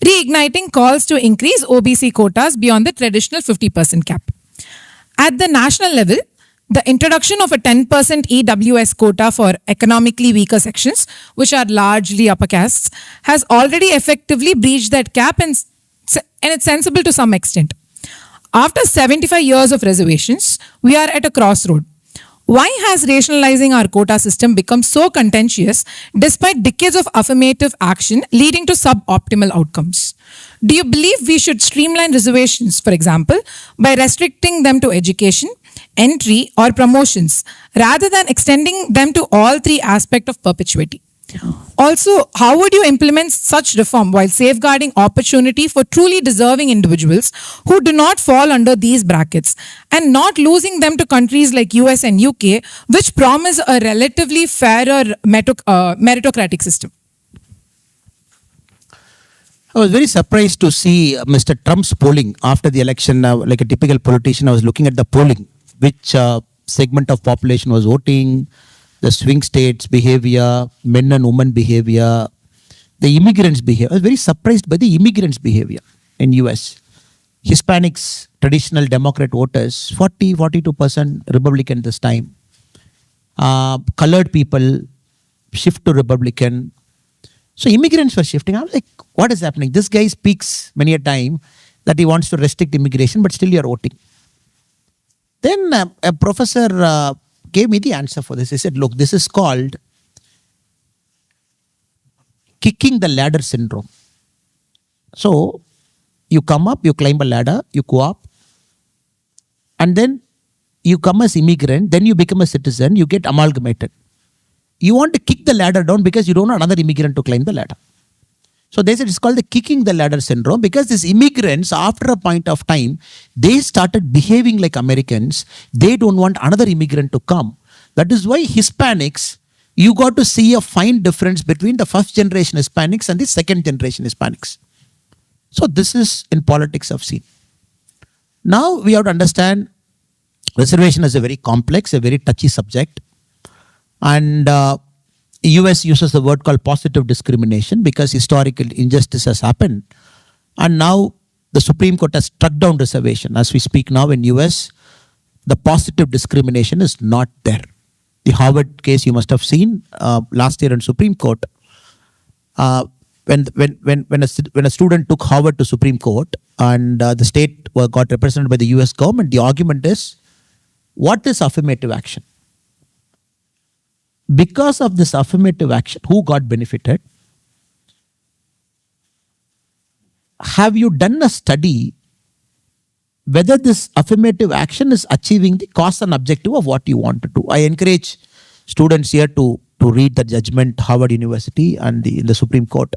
reigniting calls to increase OBC quotas beyond the traditional 50% cap. At the national level, the introduction of a 10% EWS quota for economically weaker sections, which are largely upper castes, has already effectively breached that cap, and it's sensible to some extent. After 75 years of reservations, we are at a crossroad. Why has rationalizing our quota system become so contentious despite decades of affirmative action leading to suboptimal outcomes? Do you believe we should streamline reservations, for example, by restricting them to education, entry, or promotions, rather than extending them to all three aspects of perpetuity? Also, how would you implement such reform while safeguarding opportunity for truly deserving individuals who do not fall under these brackets and not losing them to countries like US and UK, which promise a relatively fairer meritocratic system?
I was very surprised to see Mr. Trump's polling after the election. Like a typical politician, I was looking at the polling, which segment of population was voting, the swing states behavior, men and women behavior, the immigrants behavior. I was very surprised by the immigrants behavior in US. Hispanics, traditional Democrat voters, 42% Republican this time. Colored people shift to Republican. So immigrants were shifting. I was like, what is happening? This guy speaks many a time that he wants to restrict immigration, but still you are voting. Then a professor gave me the answer for this. He said, look, this is called kicking the ladder syndrome. So you come up, you climb a ladder, you go up, and then you come as immigrant, then you become a citizen, you get amalgamated. You want to kick the ladder down because you don't want another immigrant to climb the ladder. So they said it's called the kicking the ladder syndrome because these immigrants, after a point of time, they started behaving like Americans. They don't want another immigrant to come. That is why Hispanics, you got to see a fine difference between the first generation Hispanics and the second generation Hispanics. So this is in politics I've seen. Now we have to understand reservation is a very complex, a very touchy subject. And US uses the word called positive discrimination because historical injustice has happened. And now the Supreme Court has struck down reservation. As we speak now in US, the positive discrimination is not there. The Harvard case you must have seen last year in Supreme Court. When a student took Harvard to Supreme Court and the state got represented by the US government, the argument is, what is affirmative action? Because of this affirmative action, who got benefited? Have you done a study whether this affirmative action is achieving the cause and objective of what you want to do? I encourage students here to read the judgment, Harvard University and in the Supreme Court.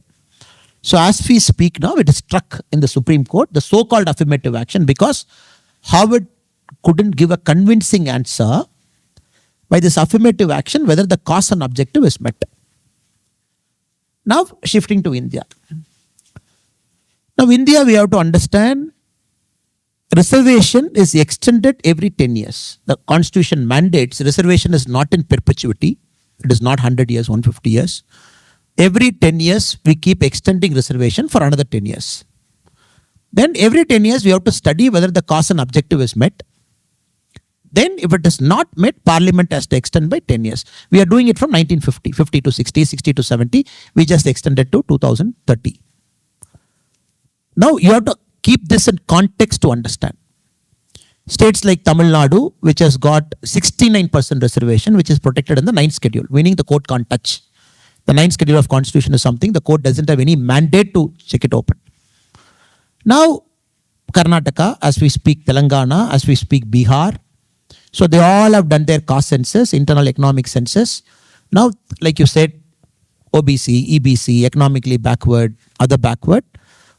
So as we speak now, it is struck in the Supreme Court, the so-called affirmative action, because Harvard couldn't give a convincing answer by this affirmative action whether the cause and objective is met. Now shifting to India. Now India, we have to understand reservation is extended every 10 years. The constitution mandates reservation is not in perpetuity. It is not 100 years, 150 years. Every 10 years, we keep extending reservation for another 10 years. Then every 10 years, we have to study whether the cause and objective is met. Then if it is not met, Parliament has to extend by 10 years. We are doing it from 1950, 50 to 60, 60 to 70. We just extended to 2030. Now you have to keep this in context to understand. States like Tamil Nadu, which has got 69% reservation, which is protected in the 9th schedule, meaning the court can't touch. The 9th schedule of constitution is something the court doesn't have any mandate to check it open. Now Karnataka, as we speak, Telangana, as we speak, Bihar. So they all have done their caste census, internal economic census. Now, like you said, OBC, EBC, economically backward, other backward.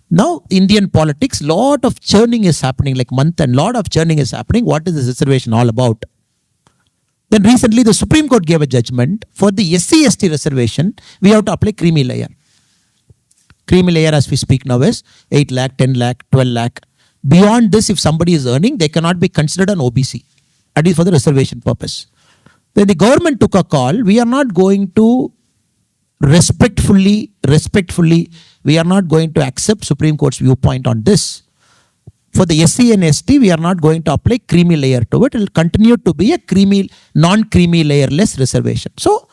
Now, Indian politics, lot of churning is happening, like month and lot of churning is happening. What is this reservation all about? Then recently, the Supreme Court gave a judgment for the SC/ST reservation. We have to apply creamy layer. Creamy layer, as we speak now, is 8 lakh, 10 lakh, 12 lakh. Beyond this, if somebody is earning, they cannot be considered an OBC. That is for the reservation purpose. Then the government took a call. We are not going to respectfully, we are not going to accept Supreme Court's viewpoint on this. For the SC and ST, we are not going to apply creamy layer to it. It will continue to be a creamy, non-creamy layerless reservation. So,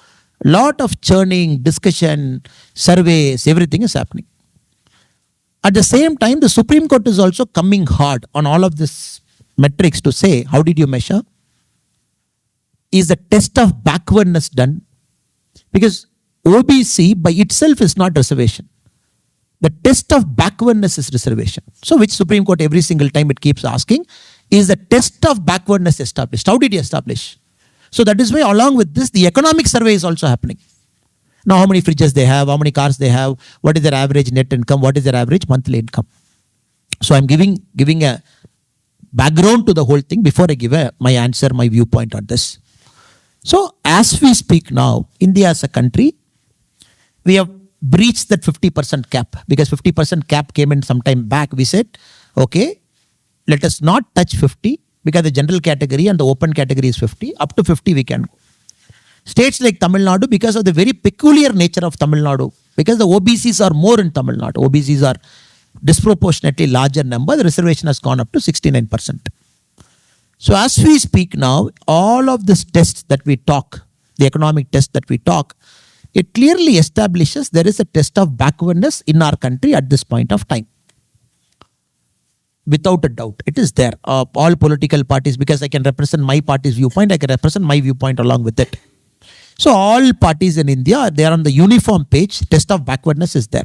lot of churning, discussion, surveys, everything is happening. At the same time, the Supreme Court is also coming hard on all of this metrics to say, how did you measure? Is the test of backwardness done? Because OBC by itself is not reservation. The test of backwardness is reservation. So which Supreme Court every single time it keeps asking, is the test of backwardness established? How did you establish? So that is why along with this, the economic survey is also happening. Now, how many fridges they have, how many cars they have, what is their average net income, what is their average monthly income. So I'm giving a background to the whole thing before I give my answer, my viewpoint on this. So as we speak now, India as a country, we have breached that 50% cap, because 50% cap came in some time back. We said, okay, let us not touch 50, because the general category and the open category is 50. Up to 50 we can go. States like Tamil Nadu, because of the very peculiar nature of Tamil Nadu, because the OBCs are more in Tamil Nadu, OBCs are disproportionately larger number, the reservation has gone up to 69%. So as we speak now, all of this tests that we talk, the economic test that we talk, it clearly establishes there is a test of backwardness in our country at this point of time. Without a doubt, it is there. All political parties, because I can represent my party's viewpoint, I can represent my viewpoint along with it. So all parties in India, they are on the uniform page, test of backwardness is there.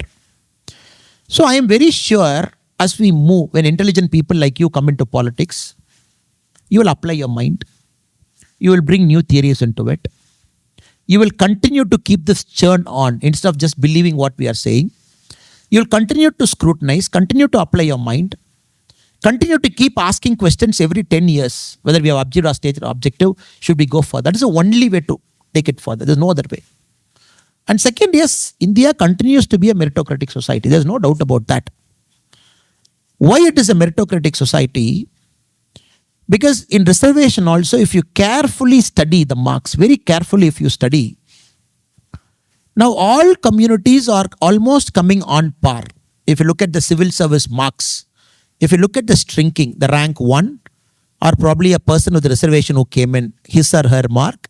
So I am very sure as we move, when intelligent people like you come into politics, you will apply your mind. You will bring new theories into it. You will continue to keep this churn on instead of just believing what we are saying. You will continue to scrutinize, continue to apply your mind, continue to keep asking questions every 10 years, whether we have objective or stated objective, should we go further. That is the only way to take it further. There is no other way. And second, yes, India continues to be a meritocratic society. There is no doubt about that. Why it is a meritocratic society? Because in reservation also, if you carefully study the marks, very carefully if you study, now all communities are almost coming on par. If you look at the civil service marks, if you look at the shrinking, the rank 1, or probably a person with a reservation who came in, his or her mark,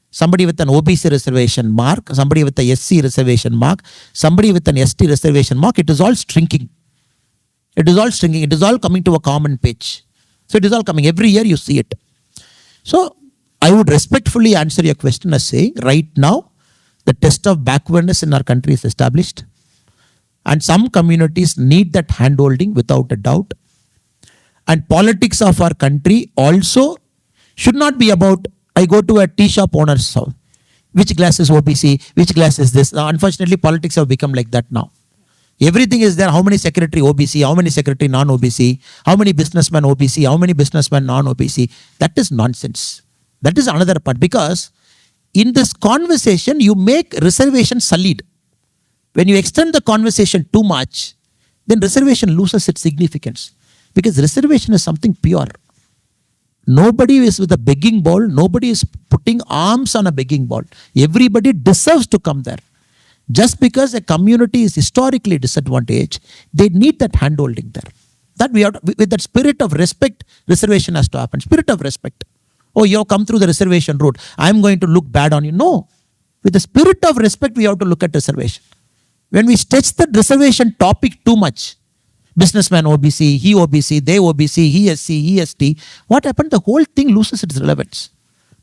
somebody with an OBC reservation mark, somebody with a SC reservation mark, somebody with an ST reservation mark, it is all shrinking. It is all shrinking. It is all coming to a common page. So it is all coming. Every year you see it. So I would respectfully answer your question as saying, right now, the test of backwardness in our country is established. And some communities need that handholding without a doubt. And politics of our country also should not be about, I go to a tea shop owner's house. Which class is OBC? Which class is this? Now, unfortunately, politics have become like that now. Everything is there. How many secretary OBC? How many secretary non-OBC? How many businessmen OBC? How many businessmen non-OBC? That is nonsense. That is another part. Because in this conversation, you make reservation solid. When you extend the conversation too much, then reservation loses its significance. Because reservation is something pure. Nobody is with a begging bowl. Nobody is putting arms on a begging bowl. Everybody deserves to come there. Just because a community is historically disadvantaged, they need that handholding there. That we have, with that spirit of respect, reservation has to happen. Spirit of respect. Oh, you have come through the reservation route. I am going to look bad on you. No. With the spirit of respect, we have to look at reservation. When we stretch the reservation topic too much, businessman OBC, he OBC, they OBC, he SC, he ST, what happened? The whole thing loses its relevance.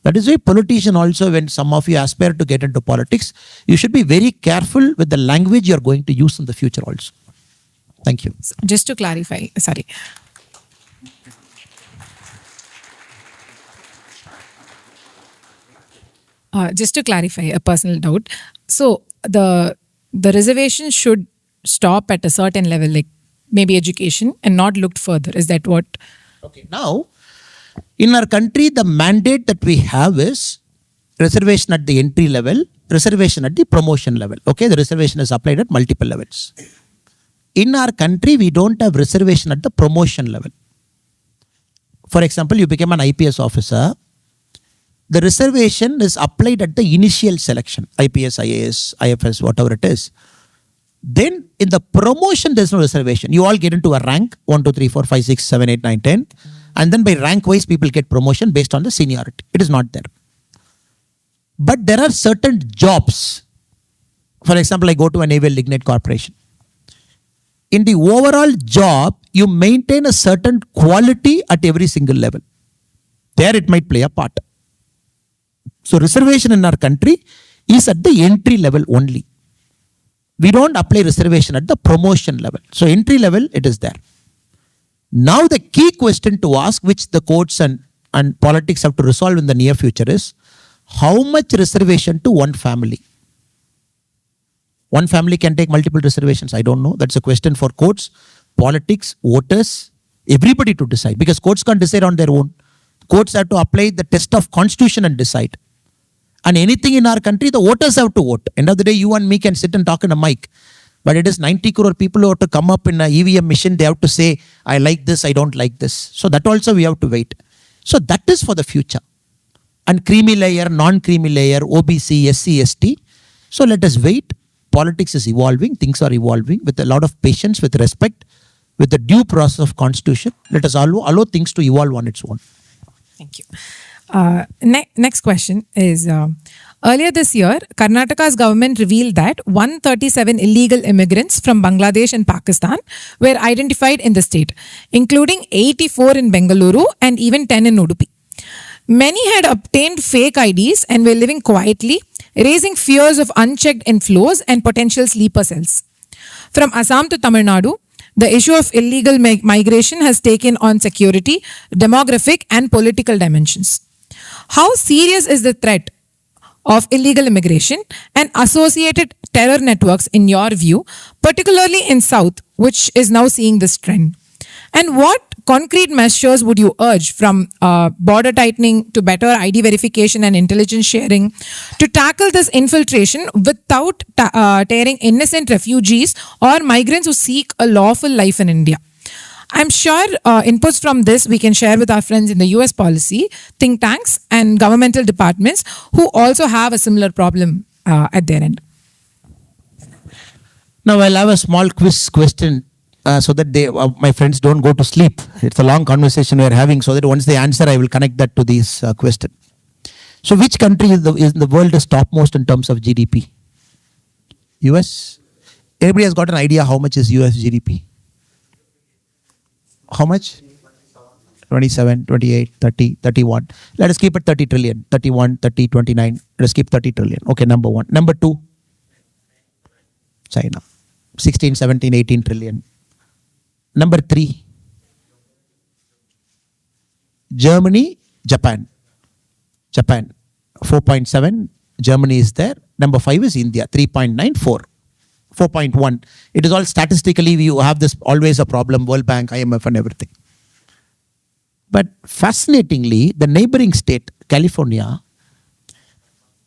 That is why politician also, when some of you aspire to get into politics, you should be very careful with the language you are going to use in the future also. Thank you.
Just to clarify, sorry. Just to clarify a personal doubt. So the reservation should stop at a certain level, like maybe education, and not looked further. Is that what?
Okay. Now, in our country, the mandate that we have is reservation at the entry level, reservation at the promotion level. Okay, the reservation is applied at multiple levels. In our country, we don't have reservation at the promotion level. For example, you became an IPS officer. The reservation is applied at the initial selection, IPS, IAS, IFS, whatever it is. Then in the promotion, there's no reservation. You all get into a rank, 1, 2, 3, 4, 5, 6, 7, 8, 9, 10. And then by rank wise, people get promotion based on the seniority. It is not there. But there are certain jobs. For example, I go to a naval lignite corporation. In the overall job, you maintain a certain quality at every single level. There it might play a part. So reservation in our country is at the entry level only. We don't apply reservation at the promotion level. So entry level, it is there. Now the key question to ask, which the courts and politics have to resolve in the near future, is how much reservation to one family? One family can take multiple reservations. I don't know. That's a question for courts, politics, voters, everybody to decide. Because courts can't decide on their own. Courts have to apply the test of constitution and decide. And anything in our country, the voters have to vote. End of the day, you and me can sit and talk in a mic. But it is 90 crore people who have to come up in an EVM machine. They have to say, I like this, I don't like this. So that also we have to wait. So that is for the future. And creamy layer, non-creamy layer, OBC, SC, ST. So let us wait. Politics is evolving. Things are evolving with a lot of patience, with respect, with the due process of constitution. Let us allow things to evolve on its own.
Thank you. Next question is, earlier this year, Karnataka's government revealed that 137 illegal immigrants from Bangladesh and Pakistan were identified in the state, including 84 in Bengaluru and even 10 in Udupi. Many had obtained fake IDs and were living quietly, raising fears of unchecked inflows and potential sleeper cells. From Assam to Tamil Nadu, the issue of illegal migration has taken on security, demographic, and political dimensions. How serious is the threat of illegal immigration and associated terror networks in your view, particularly in South, which is now seeing this trend? And what concrete measures would you urge, from border tightening to better ID verification and intelligence sharing, to tackle this infiltration without tearing innocent refugees or migrants who seek a lawful life in India? I'm sure inputs from this we can share with our friends in the US policy, think tanks, and governmental departments who also have a similar problem at their end.
Now I'll have a small quiz question so that my friends don't go to sleep. It's a long conversation we're having, so that once they answer, I will connect that to this question. So which country in the world is topmost in terms of GDP? US? Everybody has got an idea how much is US GDP? How much? 27, 28, 30, 31. Let us keep it 30 trillion. 31, 30, 29. Let us keep 30 trillion. Okay, number one. Number two, China. 16, 17, 18 trillion. Number three, Germany, Japan. Japan, 4.7. Germany is there. Number 5 is India, 3.94. 4.1. It is all statistically, you have this always a problem, World Bank, IMF and everything. But fascinatingly, the neighboring state, California,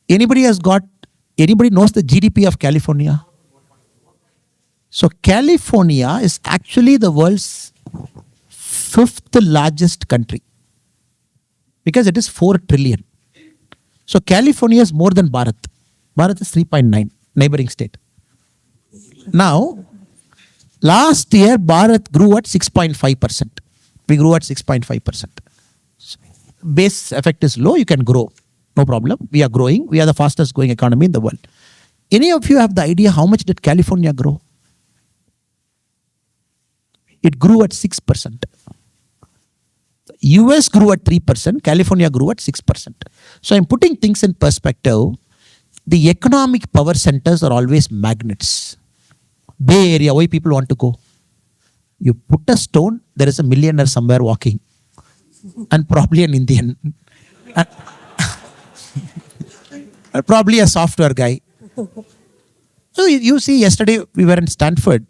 anybody knows the GDP of California? So California is actually the world's 5th largest country because it is 4 trillion. So California is more than Bharat. Bharat is 3.9, neighboring state. Now, last year, Bharat grew at 6.5%. We grew at 6.5%. Base effect is low, you can grow. No problem. We are growing. We are the fastest growing economy in the world. Any of you have the idea how much did California grow? It grew at 6%. US grew at 3%. California grew at 6%. So I'm putting things in perspective. The economic power centers are always magnets. Bay Area, why people want to go? You put a stone, there is a millionaire somewhere walking. And probably an Indian. Probably a software guy. So you see, yesterday we were in Stanford.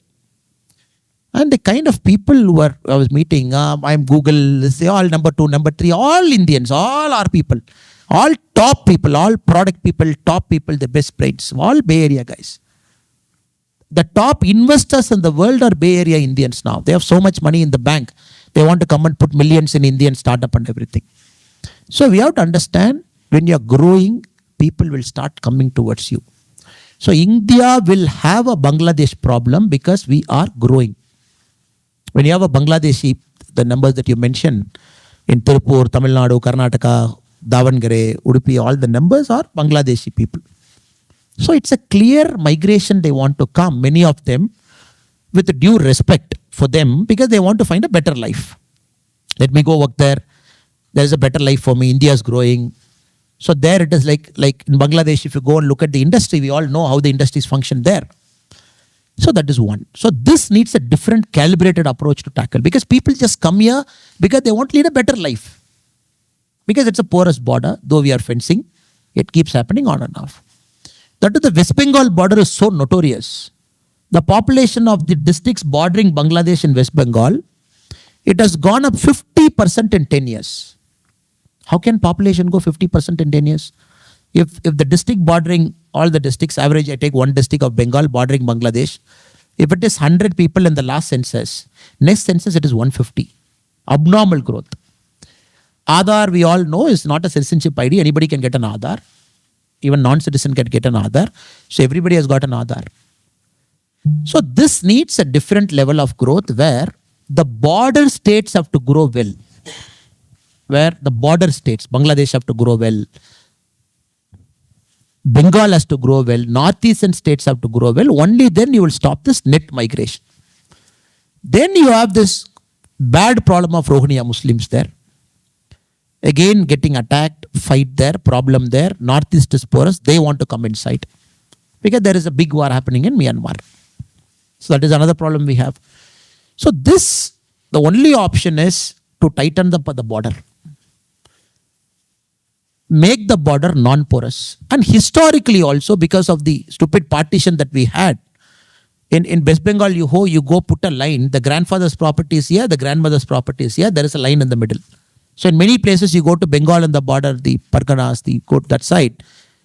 And the kind of people who I was meeting, I'm Google, they all number 2, number 3, all Indians, all our people. All top people, all product people, top people, the best brains. All Bay Area guys. The top investors in the world are Bay Area Indians now. They have so much money in the bank. They want to come and put millions in Indian startup and everything. So we have to understand, when you're growing, people will start coming towards you. So India will have a Bangladesh problem because we are growing. When you have a Bangladeshi, the numbers that you mentioned in Tirupur, Tamil Nadu, Karnataka, Davangere, Udupi, all the numbers are Bangladeshi people. So it's a clear migration they want to come, many of them, with due respect for them, because they want to find a better life. Let me go work there. There is a better life for me. India is growing. So there it is like in Bangladesh, if you go and look at the industry, we all know how the industries function there. So that is one. So this needs a different calibrated approach to tackle, because people just come here because they want to lead a better life. Because it's a porous border, though we are fencing, it keeps happening on and off. That is, the West Bengal border is so notorious. The population of the districts bordering Bangladesh and West Bengal, it has gone up 50% in 10 years. How can population go 50% in 10 years? If the district bordering all the districts, average, I take one district of Bengal bordering Bangladesh, if it is 100 people in the last census, next census it is 150. Abnormal growth. Aadhaar, we all know, is not a citizenship ID. Anybody can get an Aadhaar. Even non-citizen can get an Aadhaar. So everybody has got an Aadhaar. So this needs a different level of growth where the border states have to grow well. Where the border states, Bangladesh have to grow well. Bengal has to grow well. Northeastern states have to grow well. Only then you will stop this net migration. Then you have this bad problem of Rohingya Muslims there. Again, getting attacked, fight there, problem there. Northeast is porous. They want to come inside. Because there is a big war happening in Myanmar. So that is another problem we have. So this, the only option is to tighten the border. Make the border non-porous. And historically also, because of the stupid partition that we had, in West Bengal, you go put a line, the grandfather's property is here, the grandmother's property is here, there is a line in the middle. So in many places, you go to Bengal and the border, the Parganas, go to that side,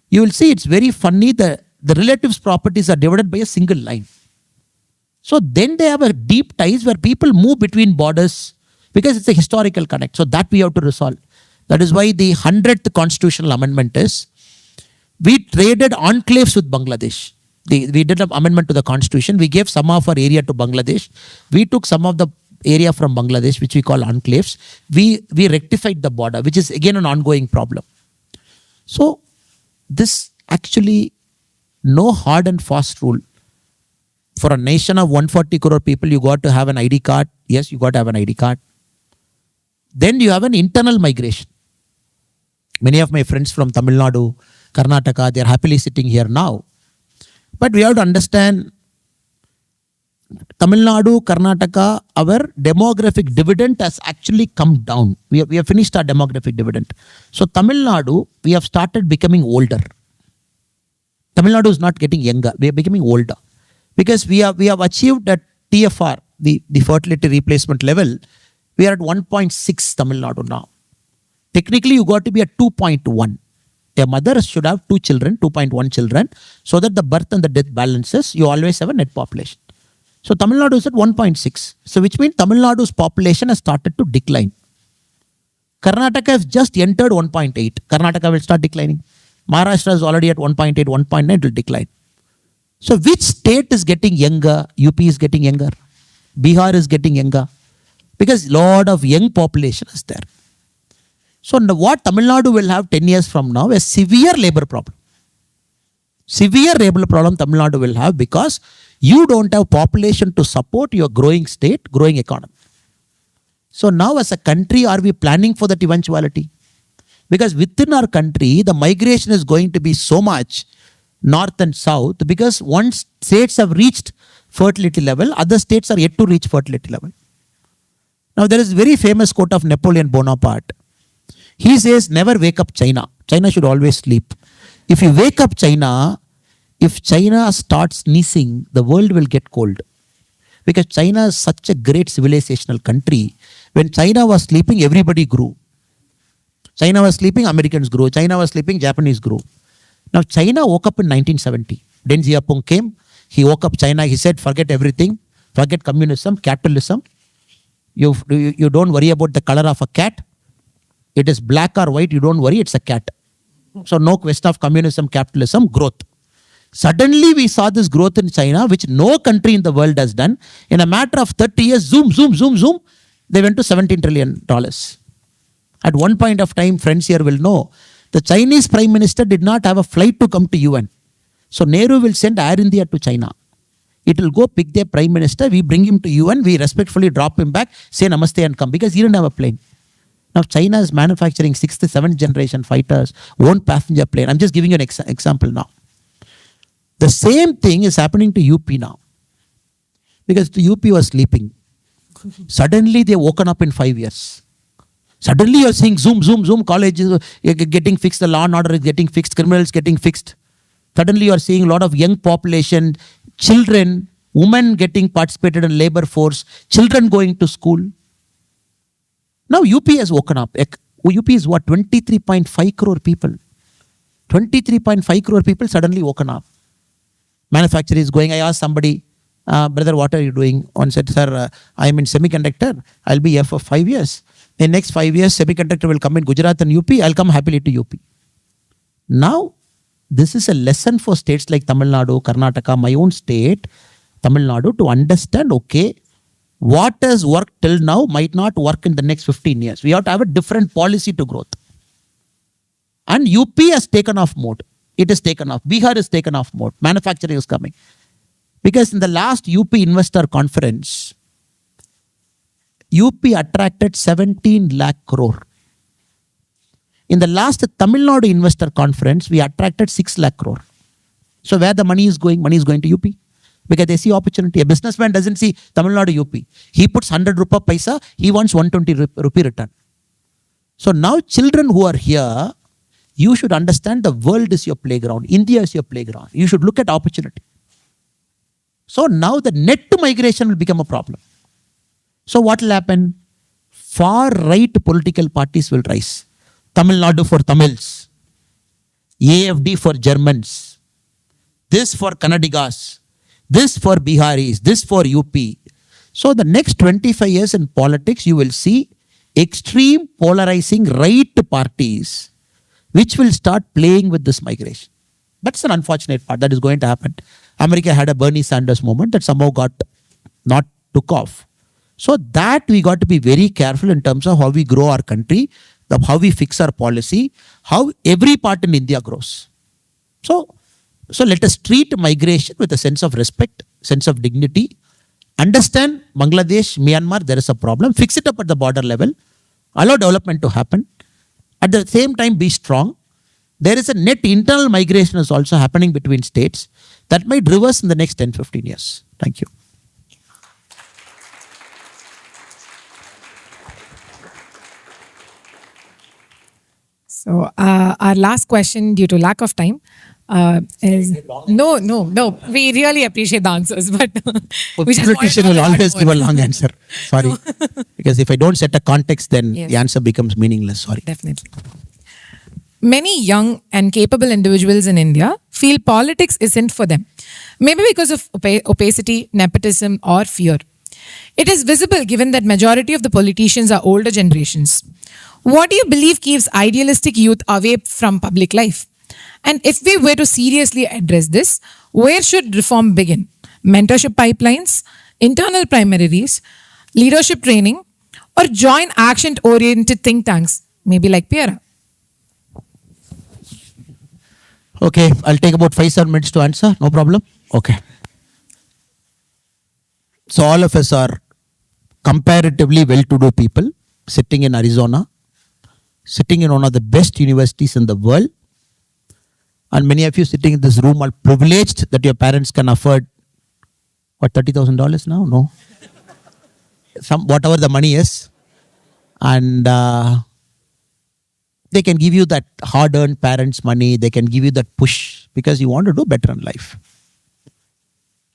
you will see it's very funny, the relatives' properties are divided by a single line. So then they have a deep ties where people move between borders because it's a historical connect. So that we have to resolve. That is why the 100th constitutional amendment is, we traded enclaves with Bangladesh. We did an amendment to the constitution. We gave some of our area to Bangladesh. We took some of the area from Bangladesh, which we call enclaves. We rectified the border, which is again an ongoing problem. So this actually, no hard and fast rule. For a nation of 140 crore people, you got to have an ID card. Yes, you got to have an ID card. Then you have an internal migration. Many of my friends from Tamil Nadu, Karnataka, they are happily sitting here now. But we have to understand, Tamil Nadu, Karnataka, our demographic dividend has actually come down. We have finished our demographic dividend. So Tamil Nadu, we have started becoming older. Tamil Nadu is not getting younger. We are becoming older. Because we have achieved that TFR, the fertility replacement level, we are at 1.6 Tamil Nadu now. Technically, you got to be at 2.1. A mother should have 2 children, 2.1 children, so that the birth and the death balances, you always have a net population. So Tamil Nadu is at 1.6. So which means Tamil Nadu's population has started to decline. Karnataka has just entered 1.8. Karnataka will start declining. Maharashtra is already at 1.8, 1.9, it will decline. So which state is getting younger? UP is getting younger. Bihar is getting younger. Because lot of young population is there. So what Tamil Nadu will have 10 years from now, a severe labor problem. Severe labor problem Tamil Nadu will have because you don't have population to support your growing state, growing economy. So now as a country, are we planning for that eventuality? Because within our country, the migration is going to be so much north and south, because once states have reached fertility level, other states are yet to reach fertility level. Now there is a very famous quote of Napoleon Bonaparte. He says, never wake up China. China should always sleep. If you wake up China, if China starts sneezing, the world will get cold. Because China is such a great civilizational country. When China was sleeping, everybody grew. China was sleeping, Americans grew. China was sleeping, Japanese grew. Now China woke up in 1970. Deng Xiaoping came. He woke up China. He said, forget everything. Forget communism, capitalism. You don't worry about the color of a cat. It is black or white, you don't worry, it's a cat. So no question of communism, capitalism, growth. Suddenly we saw this growth in China, which no country in the world has done. In a matter of 30 years, zoom, they went to $17 trillion. At one point of time, friends here will know, the Chinese Prime Minister did not have a flight to come to UN. So Nehru will send Air India to China. It will go pick their Prime Minister, we bring him to UN, we respectfully drop him back, say namaste and come, because he didn't have a plane. Now China is manufacturing 6th, 7th generation fighters, own passenger plane. I'm just giving you an example now. The same thing is happening to UP now. Because the UP was sleeping. Suddenly they woken up in 5 years. Suddenly you're seeing zoom, colleges getting fixed, the law and order is getting fixed, criminals getting fixed. Suddenly you are seeing a lot of young population, children, women getting participated in labor force, children going to school. Now UP has woken up. UP is what? 23.5 crore people. 23.5 crore people suddenly woken up. Manufacturing is going. I asked somebody, brother, what are you doing? One said, sir, I am in semiconductor. I'll be here for 5 years. In next 5 years, semiconductor will come in Gujarat and UP. I'll come happily to UP. Now, this is a lesson for states like Tamil Nadu, Karnataka, my own state, Tamil Nadu, to understand, okay, what has worked till now might not work in the next 15 years. We have to have a different policy to growth. And UP has taken off mode. It has taken off. Bihar has taken off mode. Manufacturing is coming. Because in the last UP investor conference, UP attracted 17 lakh crore. In the last Tamil Nadu investor conference, we attracted 6 lakh crore. So where the money is going? Money is going to UP. Because they see opportunity. A businessman doesn't see Tamil Nadu UP. He puts 100 rupee paisa, he wants 120 rupee return. So now children who are here, you should understand the world is your playground. India is your playground. You should look at opportunity. So now the net migration will become a problem. So what will happen? Far right political parties will rise. Tamil Nadu for Tamils. AFD for Germans. This for Kannadigas. This for Biharis. This for UP. So the next 25 years in politics, you will see extreme polarizing right parties which will start playing with this migration. That's an unfortunate part that is going to happen. America had a Bernie Sanders moment that somehow not took off. So that we got to be very careful in terms of how we grow our country, how we fix our policy, how every part in India grows. So let us treat migration with a sense of respect, sense of dignity. Understand Bangladesh, Myanmar, there is a problem. Fix it up at the border level. Allow development to happen. At the same time, be strong. There is a net internal migration is also happening between states that might reverse in the next 10-15 years. Thank you.
So our last question, due to lack of time, is no. We really appreciate the answers, but we just
politician will always give a long answer. Sorry, because if I don't set a context, then the answer becomes meaningless. Sorry.
Definitely. Many young and capable individuals in India feel politics isn't for them, maybe because of opacity, nepotism, or fear. It is visible given that majority of the politicians are older generations. What do you believe keeps idealistic youth away from public life? And if we were to seriously address this, where should reform begin? Mentorship pipelines, internal primaries, leadership training, or join action-oriented think tanks, maybe like PIERA?
Okay, I'll take about 5-7 minutes to answer. No problem. Okay. So all of us are comparatively well-to-do people sitting in Arizona, sitting in one of the best universities in the world. And many of you sitting in this room are privileged that your parents can afford, what, $30,000 now? No. Whatever the money is. And they can give you that hard-earned parents' money. They can give you that push because you want to do better in life.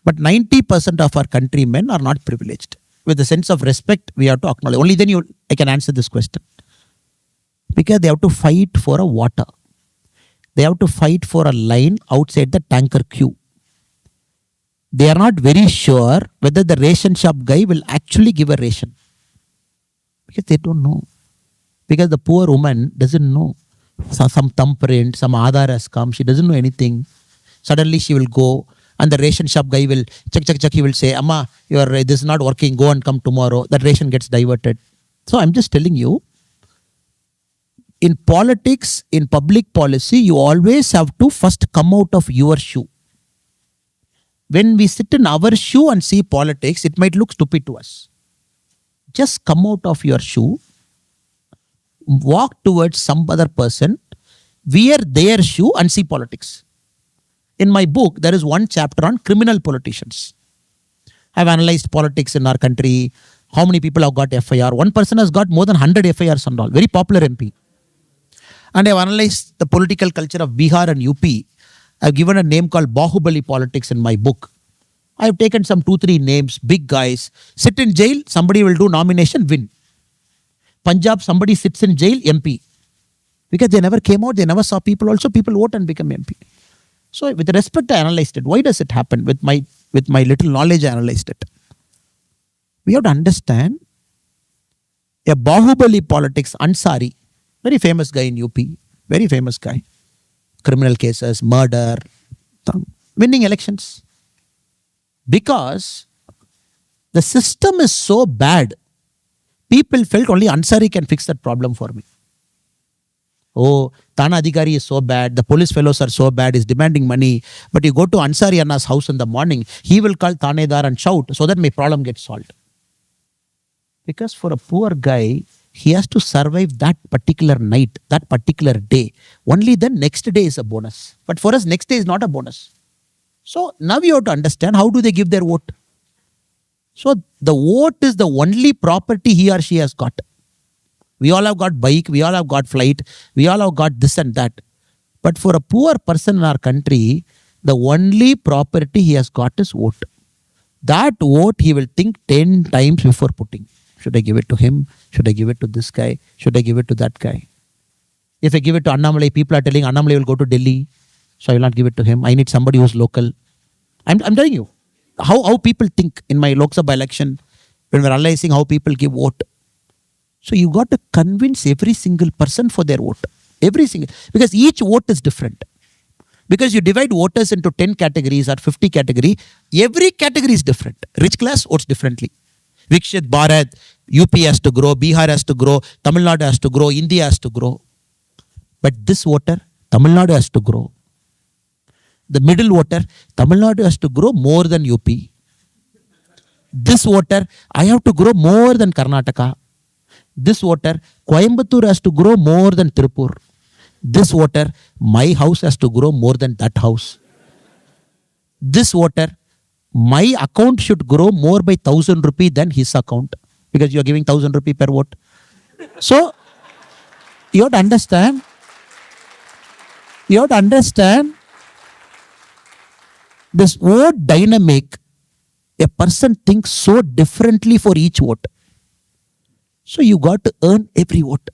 But 90% of our countrymen are not privileged. With a sense of respect, we have to acknowledge. Only then I can answer this question. Because they have to fight for a water. They have to fight for a line outside the tanker queue. They are not very sure whether the ration shop guy will actually give a ration. Because they don't know. Because the poor woman doesn't know. Some thumbprint, some Aadhaar has come. She doesn't know anything. Suddenly she will go and the ration shop guy will check. He will say, Amma, this is not working. Go and come tomorrow. That ration gets diverted. So I'm just telling you, in politics, in public policy, you always have to first come out of your shoe. When we sit in our shoe and see politics, it might look stupid to us. Just come out of your shoe, walk towards some other person, wear their shoe and see politics. In my book, there is one chapter on criminal politicians. I've analyzed politics in our country, how many people have got FIR. One person has got more than 100 FIRs and all, very popular MP. And I've analyzed the political culture of Bihar and UP. I've given a name called Bahubali politics in my book. I've taken some 2-3 names, big guys, sit in jail, somebody will do nomination, win. Punjab, somebody sits in jail, MP. Because they never came out, they never saw people, also people vote and become MP. So with respect, I analyzed it. Why does it happen? With my little knowledge, I analyzed it. We have to understand a Bahubali politics, Ansari, very famous guy in UP, very famous guy. Criminal cases, murder, winning elections. Because the system is so bad, people felt only Ansari can fix that problem for me. Oh, Thana Adhikari is so bad, the police fellows are so bad, he's demanding money. But you go to Ansari Anna's house in the morning, he will call Thanedar and shout so that my problem gets solved. Because for a poor guy, he has to survive that particular night, that particular day. Only then next day is a bonus. But for us, next day is not a bonus. So now you have to understand, how do they give their vote? So the vote is the only property he or she has got. We all have got bike, we all have got flight, we all have got this and that. But for a poor person in our country, the only property he has got is vote. That vote he will think 10 times before putting. Should I give it to him? Should I give it to this guy? Should I give it to that guy? If I give it to Annamalai, people are telling Annamalai will go to Delhi, so I will not give it to him. I need somebody who's local. I'm telling you, how people think in my Lok Sabha election, when we're analyzing how people give vote. So you got to convince every single person for their vote. Every single, because each vote is different. Because you divide voters into 10 categories or 50 categories, every category is different. Rich class votes differently. Vikshit Bharat, UP has to grow, Bihar has to grow, Tamil Nadu has to grow, India has to grow. But this voter, Tamil Nadu has to grow. The middle voter, Tamil Nadu has to grow more than UP. This voter, I have to grow more than Karnataka. This voter, Coimbatore has to grow more than Tirupur. This voter, my house has to grow more than that house. This voter, my account should grow more by 1,000 rupees than his account. Because you are giving 1,000 rupees per vote. So, you have to understand. You have to understand this vote dynamic. A person thinks so differently for each vote. So you got to earn every vote.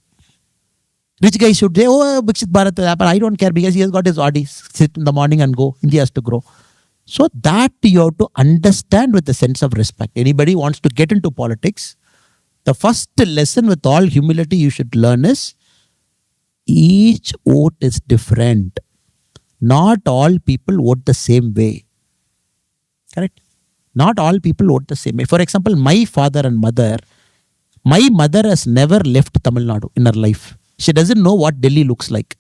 Rich guy should say, oh, Vikshit Bharat, but I don't care because he has got his Audi. Sit in the morning and go. India has to grow. So that you have to understand with a sense of respect. Anybody wants to get into politics, the first lesson with all humility you should learn is, each vote is different. Not all people vote the same way. Correct? Not all people vote the same way. For example, my father and mother, my mother has never left Tamil Nadu in her life. She doesn't know what Delhi looks like.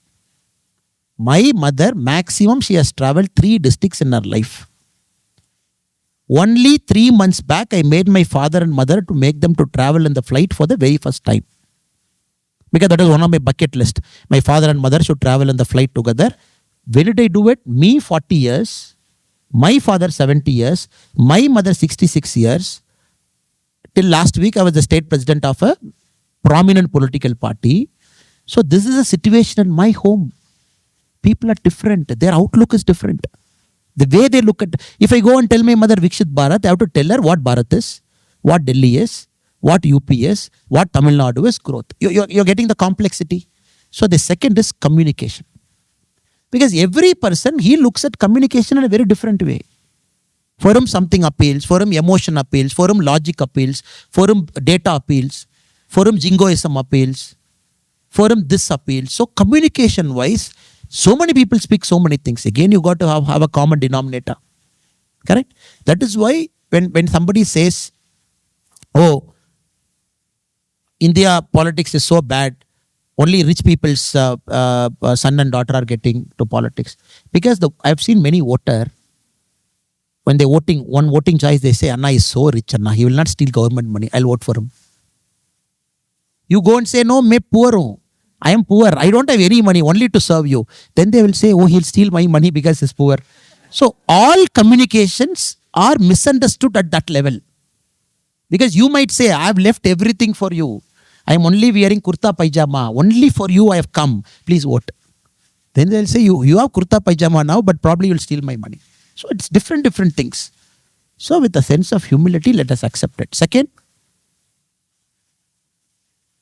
My mother, maximum she has traveled 3 districts in her life. Only 3 months back, I made my father and mother to make them to travel in the flight for the very first time. Because that is one of my bucket list. My father and mother should travel in the flight together. When did I do it? Me 40 years, my father 70 years, my mother 66 years. Till last week, I was the state president of a prominent political party. So this is a situation in my home. People are different. Their outlook is different. The way they look at... If I go and tell my mother Vikshit Bharat, I have to tell her what Bharat is, what Delhi is, what UP is, what Tamil Nadu is, growth. You're getting the complexity. So the second is communication. Because every person, he looks at communication in a very different way. For him, something appeals. For him, emotion appeals. For him, logic appeals. For him, data appeals. For him, jingoism appeals. For him, this appeals. So communication-wise, so many people speak so many things. Again, you got to have a common denominator. Correct? That is why when somebody says, oh, India politics is so bad, only rich people's son and daughter are getting to politics. Because I've seen many voters, when they're voting, one voting choice, they say, Anna is so rich, Anna, he will not steal government money, I'll vote for him. You go and say, no, मैं poor हूँ. I am poor. I don't have any money, only to serve you. Then they will say, oh, he'll steal my money because he's poor. So all communications are misunderstood at that level. Because you might say, I have left everything for you. I am only wearing kurta pajama. Only for you I have come. Please vote. Then they'll say, you have kurta pajama now, but probably you'll steal my money. So it's different things. So with a sense of humility, let us accept it. Second,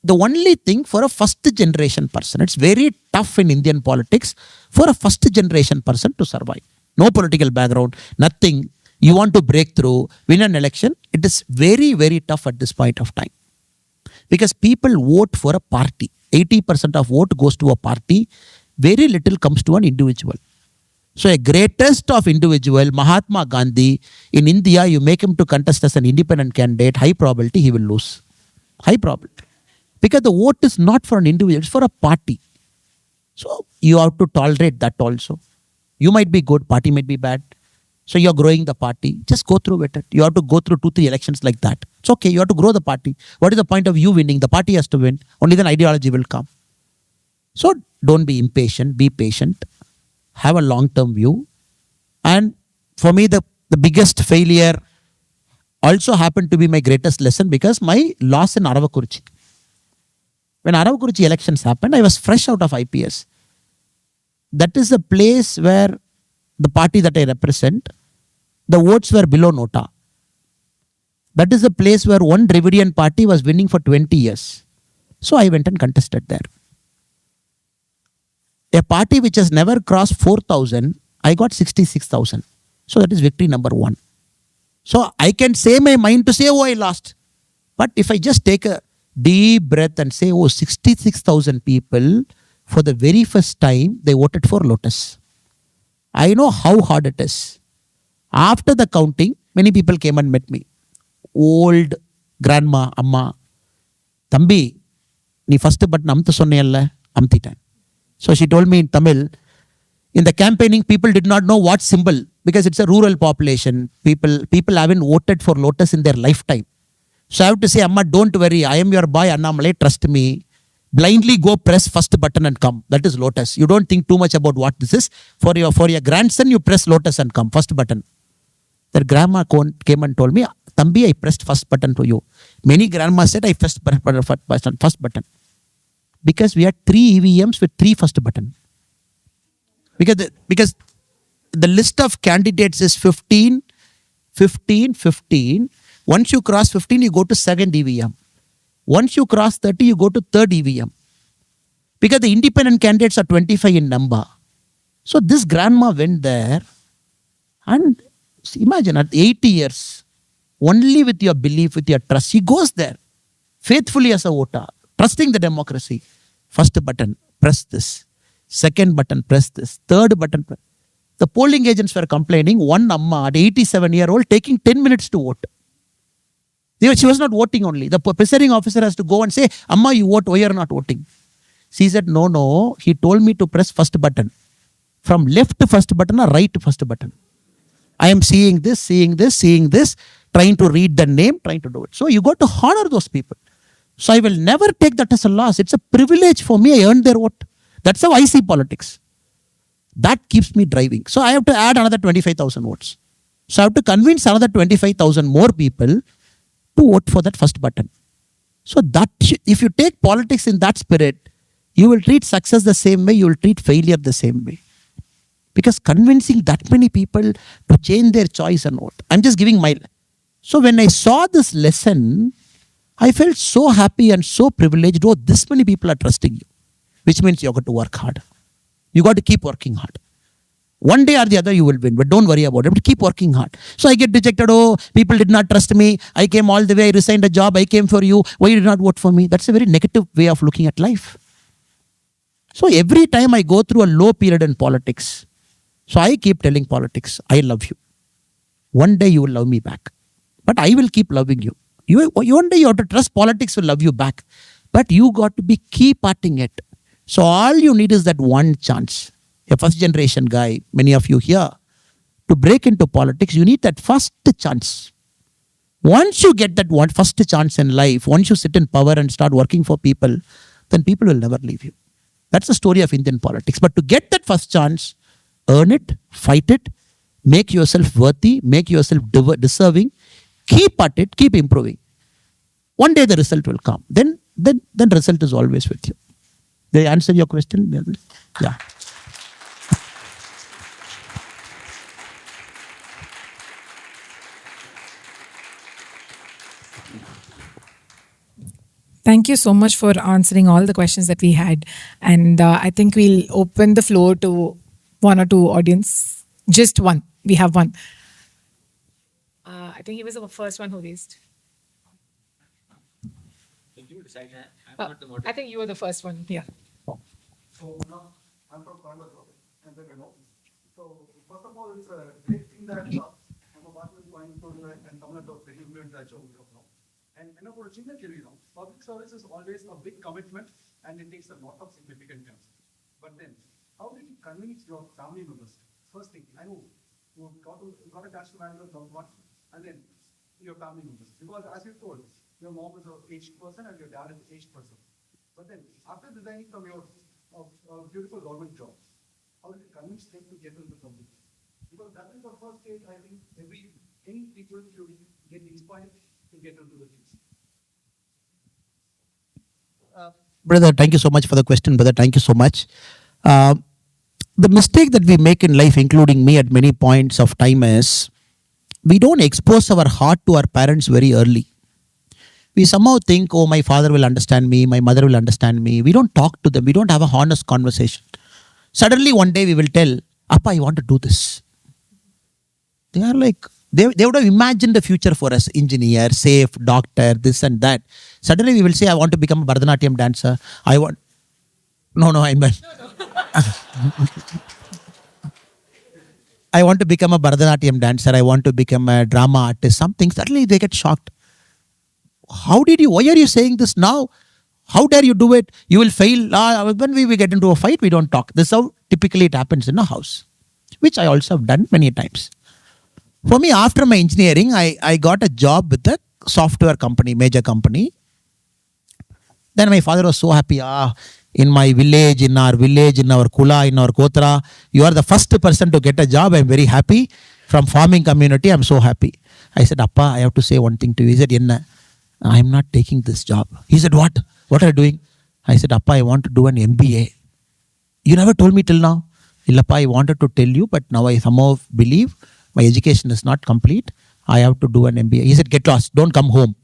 the only thing for a first generation person, it's very tough in Indian politics for a first generation person to survive. No political background, nothing. You want to break through, win an election. It is very, very tough at this point of time. Because people vote for a party. 80% of vote goes to a party. Very little comes to an individual. So a greatest of individual, Mahatma Gandhi, in India, you make him to contest as an independent candidate, high probability he will lose. High probability. Because the vote is not for an individual, it's for a party. So you have to tolerate that also. You might be good, party might be bad. So you're growing the party. Just go through with it. You have to go through 2-3 elections like that. It's okay, you have to grow the party. What is the point of you winning? The party has to win. Only then ideology will come. So don't be impatient, be patient. Have a long-term view. And for me, the biggest failure also happened to be my greatest lesson because my loss in Aravakuruchi. When Aravakuruchi elections happened, I was fresh out of IPS. That is the place where the party that I represent, the votes were below Nota. That is the place where one Dravidian party was winning for 20 years. So I went and contested there. A party which has never crossed 4,000, I got 66,000. So that is victory number 1. So I can say my mind to say, oh, I lost. But if I just take a deep breath and say, oh, 66,000 people, for the very first time, they voted for Lotus. I know how hard it is. After the counting, many people came and met me. Old grandma, amma, Thambi, nee first button amtha sonneyalla, amthiten. So she told me in Tamil, in the campaigning, people did not know what symbol, because it's a rural population. People haven't voted for Lotus in their lifetime. So I have to say, Amma, don't worry. I am your boy, Annamalai, trust me. Blindly go press first button and come. That is Lotus. You don't think too much about what this is. For your grandson, you press Lotus and come. First button. Their grandma came and told me, Thambi, I pressed first button to you. Many grandmas said, I pressed first button. Because we had 3 EVMs with 3 first button. Because the list of candidates is 15, 15, 15. Once you cross 15, you go to 2nd EVM. Once you cross 30, you go to 3rd EVM. Because the independent candidates are 25 in number. So this grandma went there and imagine at 80 years, only with your belief, with your trust, she goes there faithfully as a voter, trusting the democracy. First button, press this. Second button, press this. Third button, press. The polling agents were complaining, one Amma at 87-year-old taking 10 minutes to vote. She was not voting only. The presiding officer has to go and say, Amma, you vote, why you are not voting? She said, no. He told me to press first button. From left first button or right first button. I am seeing this, trying to read the name, trying to do it. So you got to honor those people. So I will never take that as a loss. It's a privilege for me. I earned their vote. That's how I see politics. That keeps me driving. So I have to add another 25,000 votes. So I have to convince another 25,000 more people to vote for that first button. So that if you take politics in that spirit, you will treat success the same way, you will treat failure the same way. Because convincing that many people to change their choice and vote. I'm just giving my... So when I saw this lesson, I felt so happy and so privileged. Oh, this many people are trusting you. Which means you have got to work hard. You got to keep working hard. One day or the other you will win, but don't worry about it. But keep working hard. So I get dejected. Oh, people did not trust me. I came all the way. I resigned a job. I came for you. Why you did not vote for me? That's a very negative way of looking at life. So every time I go through a low period in politics, so I keep telling politics, I love you. One day you will love me back. But I will keep loving you. One day you have to trust politics will love you back. But you got to be keep parting it. So all you need is that one chance. A first generation guy, many of you here, to break into politics, you need that first chance. Once you get that one first chance in life, once you sit in power and start working for people, then people will never leave you. That's the story of Indian politics. But to get that first chance, earn it, fight it, make yourself worthy, make yourself deserving, keep at it, keep improving. One day the result will come. Then result is always with you. Did I answer your question? Yeah.
Thank you so much for answering all the questions that we had. And I think we'll open the floor to one or two audience. Just one. We have one. I think he was the first one who raised. I think you were the first one. Yeah.
So now I'm from Coimbatore, and then So first of all, it's a great thing that I'm a partner in Coimbatore and Tamil Nadu very fluent that show now. And for a Chennai public service is always a big commitment, and it takes a lot of significant time. But then, how did you convince your family members? First thing, I know you got a cash to manage one, and then your family members. Because as you told, your mom is an aged person and your dad is an aged person. But then, after resigning from your beautiful government job, how did you convince them to get into public? Because that is the first stage, I think, every young people should get inspired to get into the things.
Brother, thank you so much for the question, brother. Thank you so much. The mistake that we make in life, including me at many points of time, is we don't expose our heart to our parents very early. We somehow think, oh, my father will understand me, my mother will understand me. We don't talk to them. We don't have a honest conversation. Suddenly one day we will tell, Appa, I want to do this. They are like, they would have imagined the future for us, engineer, safe, doctor, this and that. Suddenly we will say, I want to become a Bharatanatyam dancer. I meant, I want to become a Bharatanatyam dancer. I want to become a drama artist, something. Suddenly they get shocked. Why are you saying this now? How dare you do it? You will fail. When we get into a fight, we don't talk. This is how typically it happens in a house, which I also have done many times. For me, after my engineering, I got a job with a software company, major company. Then my father was so happy. In my village, in our Kula, in our Kotra, you are the first person to get a job. I'm very happy. From farming community, I'm so happy. I said, Appa, I have to say one thing to you. He said, Yenna, I'm not taking this job. He said, what? What are you doing? I said, Appa, I want to do an MBA. You never told me till now. Illappa, I wanted to tell you, but now I somehow believe my education is not complete. I have to do an MBA. He said, get lost. Don't come home.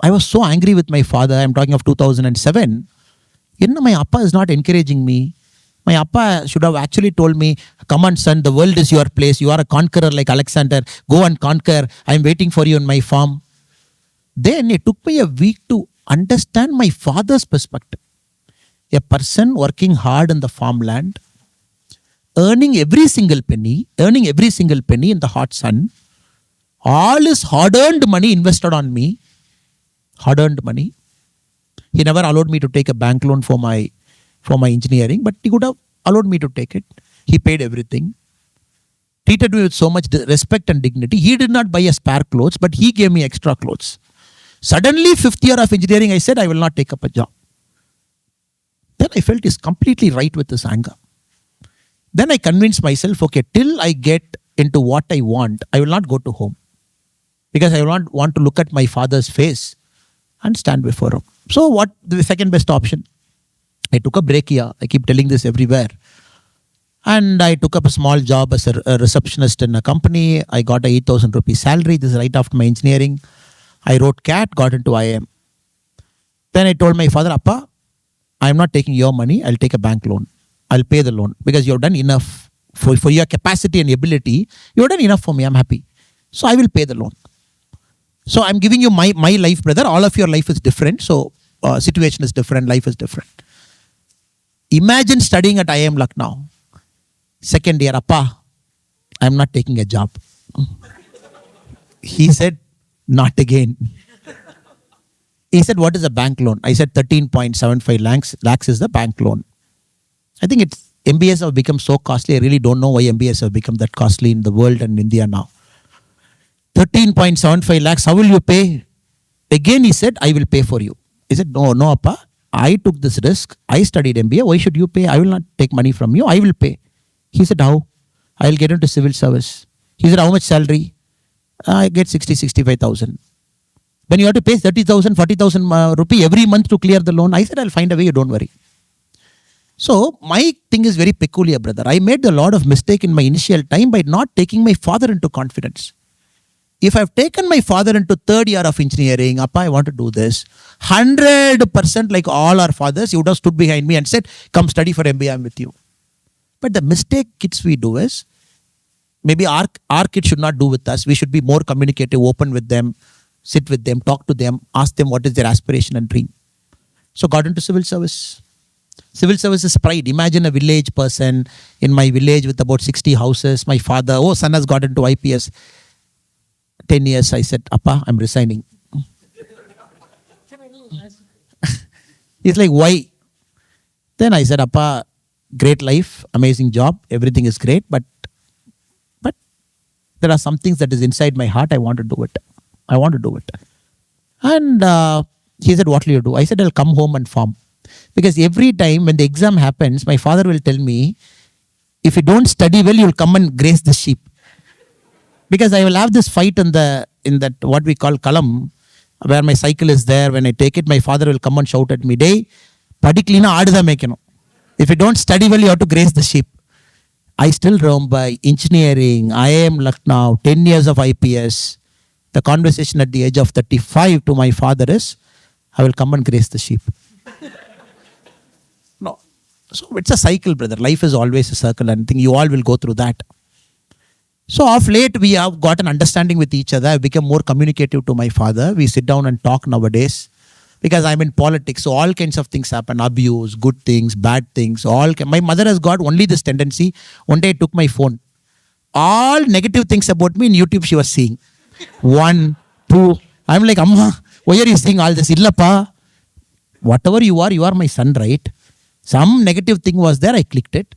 I was so angry with my father. I'm talking of 2007. My Appa is not encouraging me. My Appa should have actually told me, come on son, the world is your place. You are a conqueror like Alexander. Go and conquer. I'm waiting for you in my farm. Then it took me a week to understand my father's perspective. A person working hard in the farmland, earning every single penny in the hot sun, all his hard-earned money invested on me, hard-earned money. He never allowed me to take a bank loan for my engineering, but he could have allowed me to take it. He paid everything. Treated me with so much respect and dignity. He did not buy a spare clothes, but he gave me extra clothes. Suddenly, 5th year of engineering, I said, I will not take up a job. Then I felt he's completely right with this anger. Then I convinced myself, okay, till I get into what I want, I will not go to home. Because I will not want to look at my father's face and stand before him. So what the second best option? I took a break here. I keep telling this everywhere. And I took up a small job as a receptionist in a company. I got a 8,000 rupees salary. This is right after my engineering. I wrote CAT, got into IIM. Then I told my father, Appa, I'm not taking your money. I'll take a bank loan. I'll pay the loan because you've done enough for your capacity and ability. You've done enough for me. I'm happy. So I will pay the loan. So I'm giving you my life, brother. All of your life is different. So situation is different. Life is different. Imagine studying at IIM Lucknow. Second year, Appa, I'm not taking a job. He said, not again. He said, what is a bank loan? I said, 13.75 lakhs is the bank loan. I think MBAs have become so costly. I really don't know why MBAs have become that costly in the world and India now. 13.75 lakhs, how will you pay? Again, he said, I will pay for you. He said, no, Appa, I took this risk. I studied MBA. Why should you pay? I will not take money from you. I will pay. He said, how? I will get into civil service. He said, how much salary? I get 65,000. Then you have to pay 30,000, 40,000 rupee every month to clear the loan. I said, I'll find a way, you don't worry. So my thing is very peculiar, brother. I made a lot of mistake in my initial time by not taking my father into confidence. if I've taken my father into third year of engineering, Appa, I want to do this, 100% like all our fathers, he would have stood behind me and said, come study for MBA, I'm with you. But the mistake kids we do is, maybe our kids should not do with us. We should be more communicative, open with them, sit with them, talk to them, ask them what is their aspiration and dream. So got into civil service. Civil service is pride. Imagine a village person in my village with about 60 houses. My father, son has got into IPS. 10 years, I said, Appa, I'm resigning. He's like, why? Then I said, Appa, great life, amazing job, everything is great, but there are some things that is inside my heart, I want to do it. And he said, what will you do? I said, I'll come home and farm. Because every time when the exam happens, my father will tell me, if you don't study well, you'll come and graze the sheep. Because I will have this fight in that what we call kalam, where my cycle is there. When I take it, my father will come and shout at me, "Day, padikklina aadudha mekano." If you don't study well, you have to graze the sheep. I still remember engineering, IIM Lucknow, 10 years of IPS. The conversation at the age of 35 to my father is, I will come and graze the sheep. No. So it's a cycle, brother. Life is always a circle, and I think you all will go through that. So of late, we have got an understanding with each other. I've become more communicative to my father. We sit down and talk nowadays. Because I'm in politics, so all kinds of things happen. Abuse, good things, bad things. My mother has got only this tendency. One day I took my phone. All negative things about me in YouTube she was seeing. 1, 2. I'm like, Amma, why are you seeing all this? Illappa. Whatever you are my son, right? Some negative thing was there, I clicked it.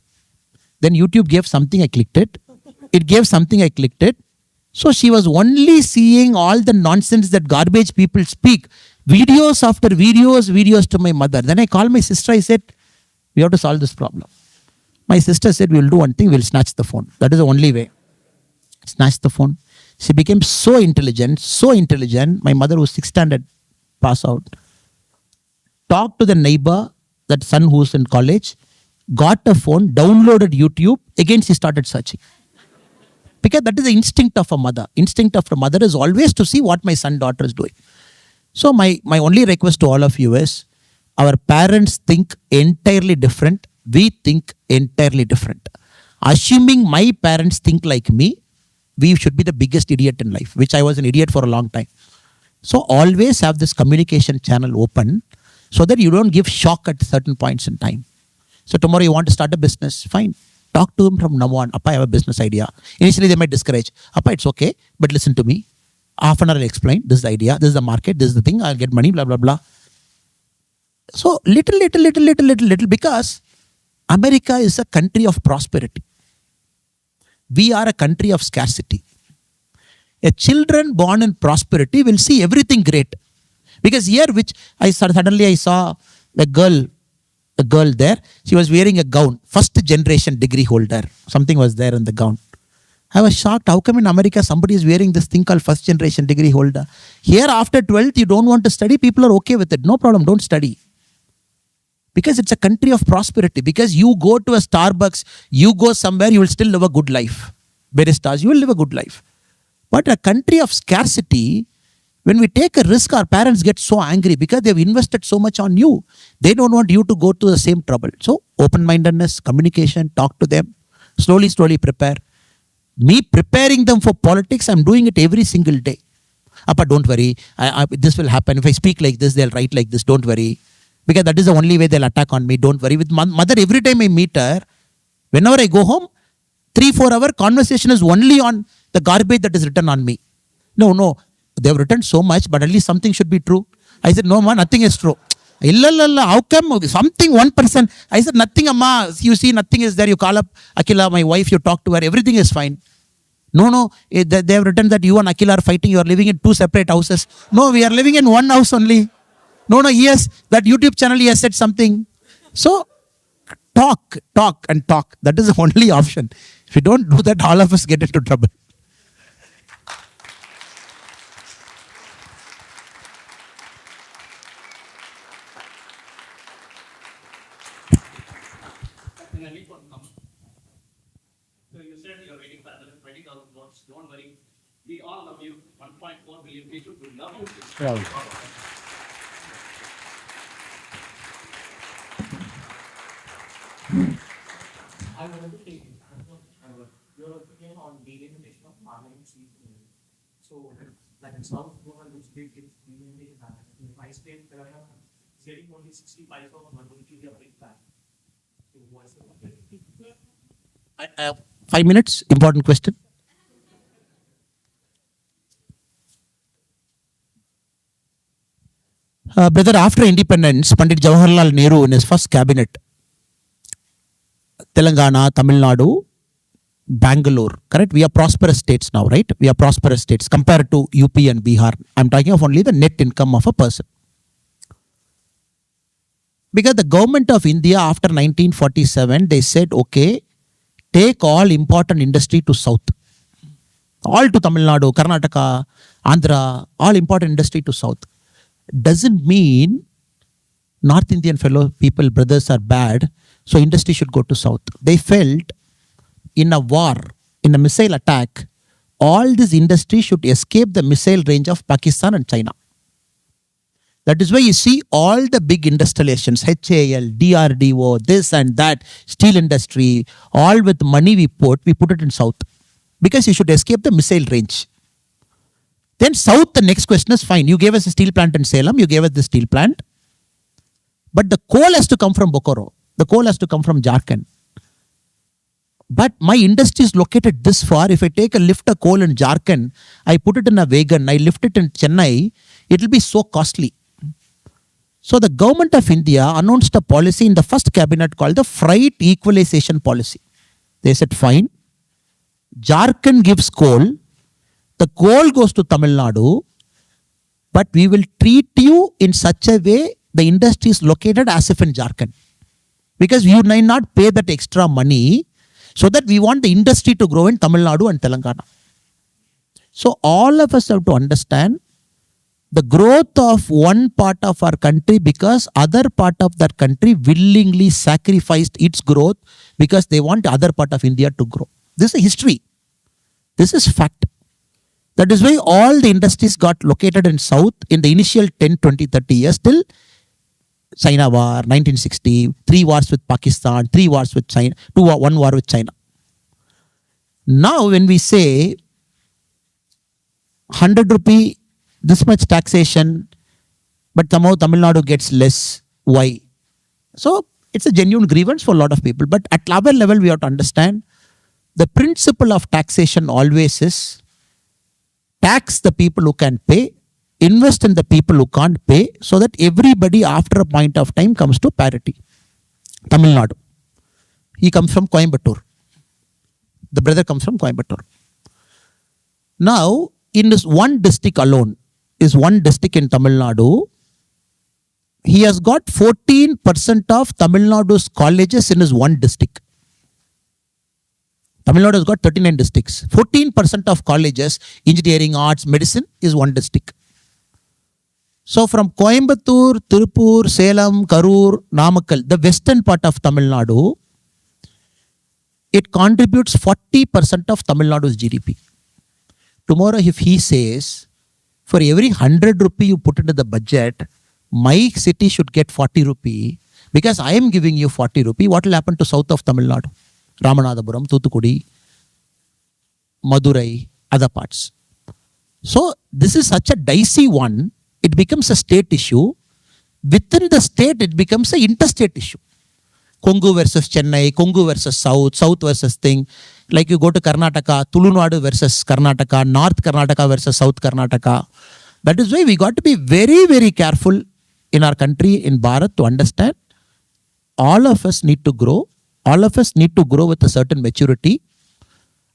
Then YouTube gave something, I clicked it. It gave something, I clicked it. So she was only seeing all the nonsense that garbage people speak. Videos after videos to my mother. Then I called my sister, I said, we have to solve this problem. My sister said, we'll do one thing, we'll snatch the phone. That is the only way. Snatch the phone. She became so intelligent. My mother was 6th standard pass out. Talked to the neighbor, that son who's in college, got a phone, downloaded YouTube, again she started searching. Because that is the instinct of a mother. Instinct of a mother is always to see what my son, daughter is doing. So my only request to all of you is, our parents think entirely different. We think entirely different. Assuming my parents think like me, we should be the biggest idiot in life, which I was an idiot for a long time. So always have this communication channel open so that you don't give shock at certain points in time. So tomorrow you want to start a business, fine. Talk to them from now on. Appa, I have a business idea. Initially they might discourage. Appa, it's okay, but listen to me. Half an hour I'll explain. This is the idea. This is the market. This is the thing. I'll get money, blah, blah, blah. So little, because America is a country of prosperity. We are a country of scarcity. A children born in prosperity will see everything great. Because here, which suddenly I saw a girl there. She was wearing a gown. First generation degree holder. Something was there in the gown. I was shocked. How come in America somebody is wearing this thing called first generation degree holder? Here after 12th you don't want to study. People are okay with it. No problem. Don't study. Because it's a country of prosperity. Because you go to a Starbucks, you go somewhere, you will still live a good life. Baristas, you will live a good life. But a country of scarcity, when we take a risk, our parents get so angry because they've invested so much on you. They don't want you to go to the same trouble. So open-mindedness, communication, talk to them. Slowly prepare. Me preparing them for politics, I'm doing it every single day. Appa, don't worry. This will happen. If I speak like this, they'll write like this. Don't worry. Because that is the only way they'll attack on me. Don't worry. With mother, every time I meet her, whenever I go home, 3-4 hour conversation is only on the garbage that is written on me. No. They've written so much, but at least something should be true. I said, no, ma, nothing is true. How come something 1%? I said, nothing, amma. You see, nothing is there. You call up Akila, my wife, you talk to her. Everything is fine. No. They have written that you and Akila are fighting. You are living in 2 separate houses. No, we are living in one house only. No, yes, that YouTube channel, he has said something. So, talk. That is the only option. If you don't do that, all of us get into trouble.
So you said you're waiting for another 20,000 votes. Don't worry. We all love you. 1.4 billion people will love you.
I wanted to take your opinion on delimitation of farming season. So, like in South Goa, which big delimitation happens. In my state, getting only 65 of one will be a big bang. So, what's the
5 minutes, important question. Brother, after independence, Pandit Jawaharlal Nehru in his first cabinet, Telangana, Tamil Nadu, Bangalore, correct? We are prosperous states now, right? We are prosperous states compared to UP and Bihar. I'm talking of only the net income of a person. Because the government of India after 1947, they said, okay, take all important industry to south. All to Tamil Nadu, Karnataka, Andhra, all important industry to south. Doesn't mean North Indian fellow people, brothers are bad, so industry should go to south. They felt in a war, in a missile attack, all this industry should escape the missile range of Pakistan and China. That is why you see all the big installations, HAL, DRDO, this and that, steel industry, all with money we put it in south. Because you should escape the missile range. Then south, the next question is fine. You gave us a steel plant in Salem, you gave us the steel plant. But the coal has to come from Bokaro. The coal has to come from Jharkhand. But my industry is located this far. If I take a lift of coal in Jharkhand, I put it in a wagon, I lift it in Chennai, it will be so costly. So the government of India announced a policy in the first cabinet called the freight equalization policy. They said, fine, Jharkhand gives coal, the coal goes to Tamil Nadu, but we will treat you in such a way the industry is located as if in Jharkhand. Because you may not pay that extra money, so that we want the industry to grow in Tamil Nadu and Telangana. So all of us have to understand the growth of one part of our country because other part of that country willingly sacrificed its growth because they want the other part of India to grow. This is history. This is fact. That is why all the industries got located in south in the initial 10, 20, 30 years till China war, 1960, 3 wars with Pakistan, 3 wars with China, 1 war with China. Now when we say 100 rupee, this much taxation, but somehow Tamil Nadu gets less, why? So it's a genuine grievance for a lot of people. But at our level, we have to understand the principle of taxation always is tax the people who can pay, invest in the people who can't pay, so that everybody after a point of time comes to parity. Tamil Nadu. He comes from Coimbatore. The brother comes from Coimbatore. Now, in this one district alone, is one district in Tamil Nadu, he has got 14% of Tamil Nadu's colleges in his one district. Tamil Nadu has got 39 districts. 14% of colleges, engineering, arts, medicine is one district. So from Coimbatore, Tirupur, Salem, Karur, Namakkal, the western part of Tamil Nadu, it contributes 40% of Tamil Nadu's GDP. Tomorrow if he says, for every 100 rupee you put into the budget, my city should get 40 rupee, because I am giving you 40 rupee, what will happen to south of Tamil Nadu? Ramanathapuram, Thuthukudi, Madurai, other parts. So this is such a dicey one, it becomes a state issue. Within the state, it becomes an interstate issue. Kongu versus Chennai, Kongu versus South, South versus thing. Like you go to Karnataka, Tulunadu versus Karnataka, North Karnataka versus South Karnataka. That is why we got to be very, very careful in our country, in Bharat, to understand all of us need to grow. All of us need to grow with a certain maturity.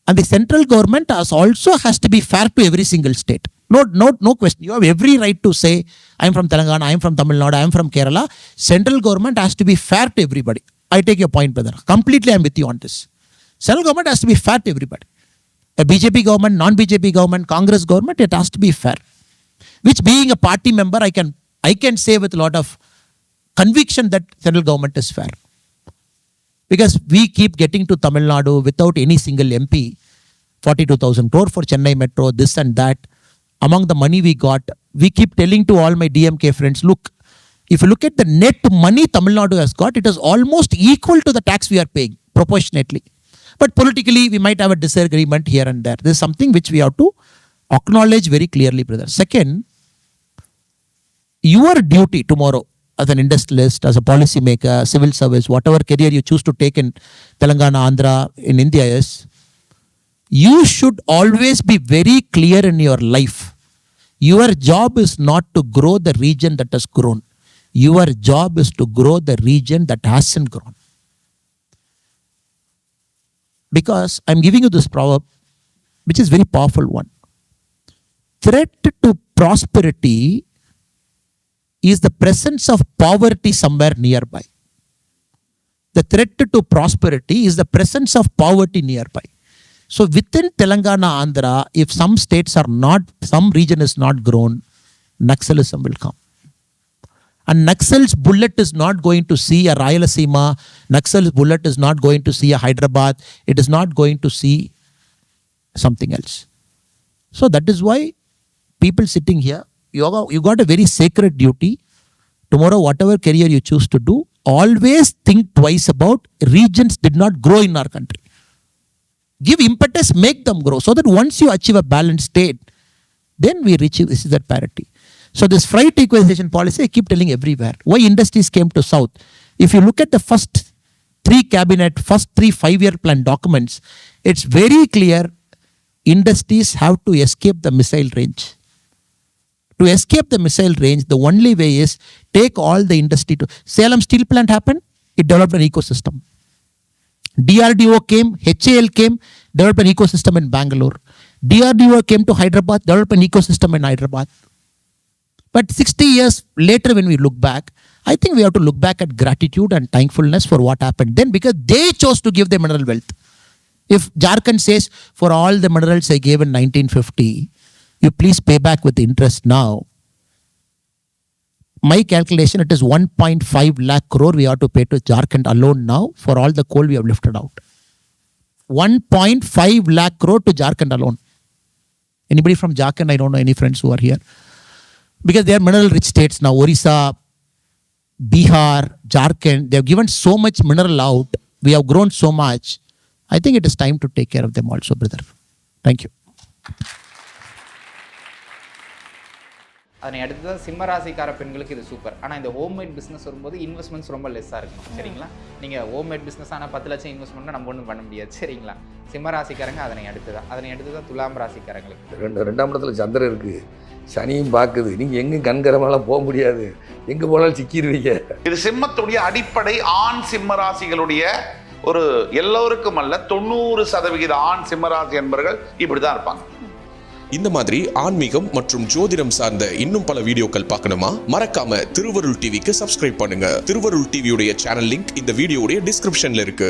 And the central government also has to be fair to every single state. No question. You have every right to say, I am from Telangana, I am from Tamil Nadu, I am from Kerala. Central government has to be fair to everybody. I take your point, brother. Completely I am with you on this. Central government has to be fair to everybody. A BJP government, non-BJP government, Congress government, it has to be fair. Which being a party member, I can say with a lot of conviction that central government is fair. Because we keep getting to Tamil Nadu without any single MP. 42,000 crore for Chennai Metro, this and that. Among the money we got, we keep telling to all my DMK friends, look, if you look at the net money Tamil Nadu has got, it is almost equal to the tax we are paying, proportionately. But politically, we might have a disagreement here and there. This is something which we have to acknowledge very clearly, brother. Second, your duty tomorrow as an industrialist, as a policy maker, civil service, whatever career you choose to take in Telangana, Andhra, in India is, you should always be very clear in your life. Your job is not to grow the region that has grown. Your job is to grow the region that hasn't grown. Because I'm giving you this proverb, which is very powerful one. Threat to prosperity is the presence of poverty somewhere nearby. The threat to prosperity is the presence of poverty nearby. So within Telangana, Andhra, if some states are not, some region is not grown, Naxalism will come. And Naxal's bullet is not going to see a Rayalaseema, Naxal's bullet is not going to see a Hyderabad, it is not going to see something else. So that is why people sitting here, you got a very sacred duty. Tomorrow, whatever career you choose to do, always think twice about regions did not grow in our country. Give impetus, make them grow, so that once you achieve a balanced state, then we reach this is that parity. So this freight equalization policy, I keep telling everywhere. Why industries came to South? If you look at the first 3 cabinet, first 3 5-year plan documents, it's very clear industries have to escape the missile range. To escape the missile range, the only way is take all the industry to... Salem steel plant happened, it developed an ecosystem. DRDO came, HAL came, developed an ecosystem in Bangalore. DRDO came to Hyderabad, developed an ecosystem in Hyderabad. But 60 years later, when we look back, I think we have to look back at gratitude and thankfulness for what happened then, because they chose to give the mineral wealth. If Jharkhand says, for all the minerals I gave in 1950, you please pay back with interest now. My calculation, it is 1.5 lakh crore we have to pay to Jharkhand alone now for all the coal we have lifted out. 1.5 lakh crore to Jharkhand alone. Anybody from Jharkhand? I don't know any friends who are here. Because they are mineral rich states now. Orissa, Bihar, Jharkhand, they have given so much mineral out. We have grown so much. I think it is time to take care of them also, brother. Thank you.
அதனை அடுத்தது சிம்மராசிக்கார பெண்களுக்கு இது super. ஆனால் இந்த homemade business வரும்போது investments ரொம்ப லெஸ்ஸாக இருக்கணும். சரிங்களா? நீங்கள் ஹோம்மேட் பிஸ்னஸ் ஆனால் 10 லட்சம் இன்வெஸ்ட்மெண்ட்னா நம்ம ஒன்றும் பண்ண முடியாது. சரிங்களா? சிம்மராசிக்காரங்க அதனை அடுத்ததான் துலாம் ராசிக்காரங்களுக்கு.
2ஆம் இடத்துல சந்திரன் இருக்குது, சனியும் பார்க்குது. நீங்கள் எங்கே கண்கரமெல்லாம் போக முடியாது, எங்கே போனாலும் சிக்கிடுவீங்க.
இது சிம்மத்துடைய அடிப்படை ஆண் சிம்மராசிகளுடைய ஒரு எல்லோருக்கும் அல்ல 90% ஆண் சிம்மராசி என்பவர்கள் இப்படி தான் இருப்பாங்க.
இந்த மாதிரி ஆன்மீகம் மற்றும் ஜோதிடம் சார்ந்த இன்னும் பல வீடியோக்கள் பார்க்கணுமா? மறக்காம திருவருள் டிவிக்கு சப்ஸ்கிரைப் பண்ணுங்க. திருவருள் டிவியுடைய சேனல் லிங்க் இந்த வீடியோடைய டிஸ்கிரிப்ஷன்ல இருக்கு.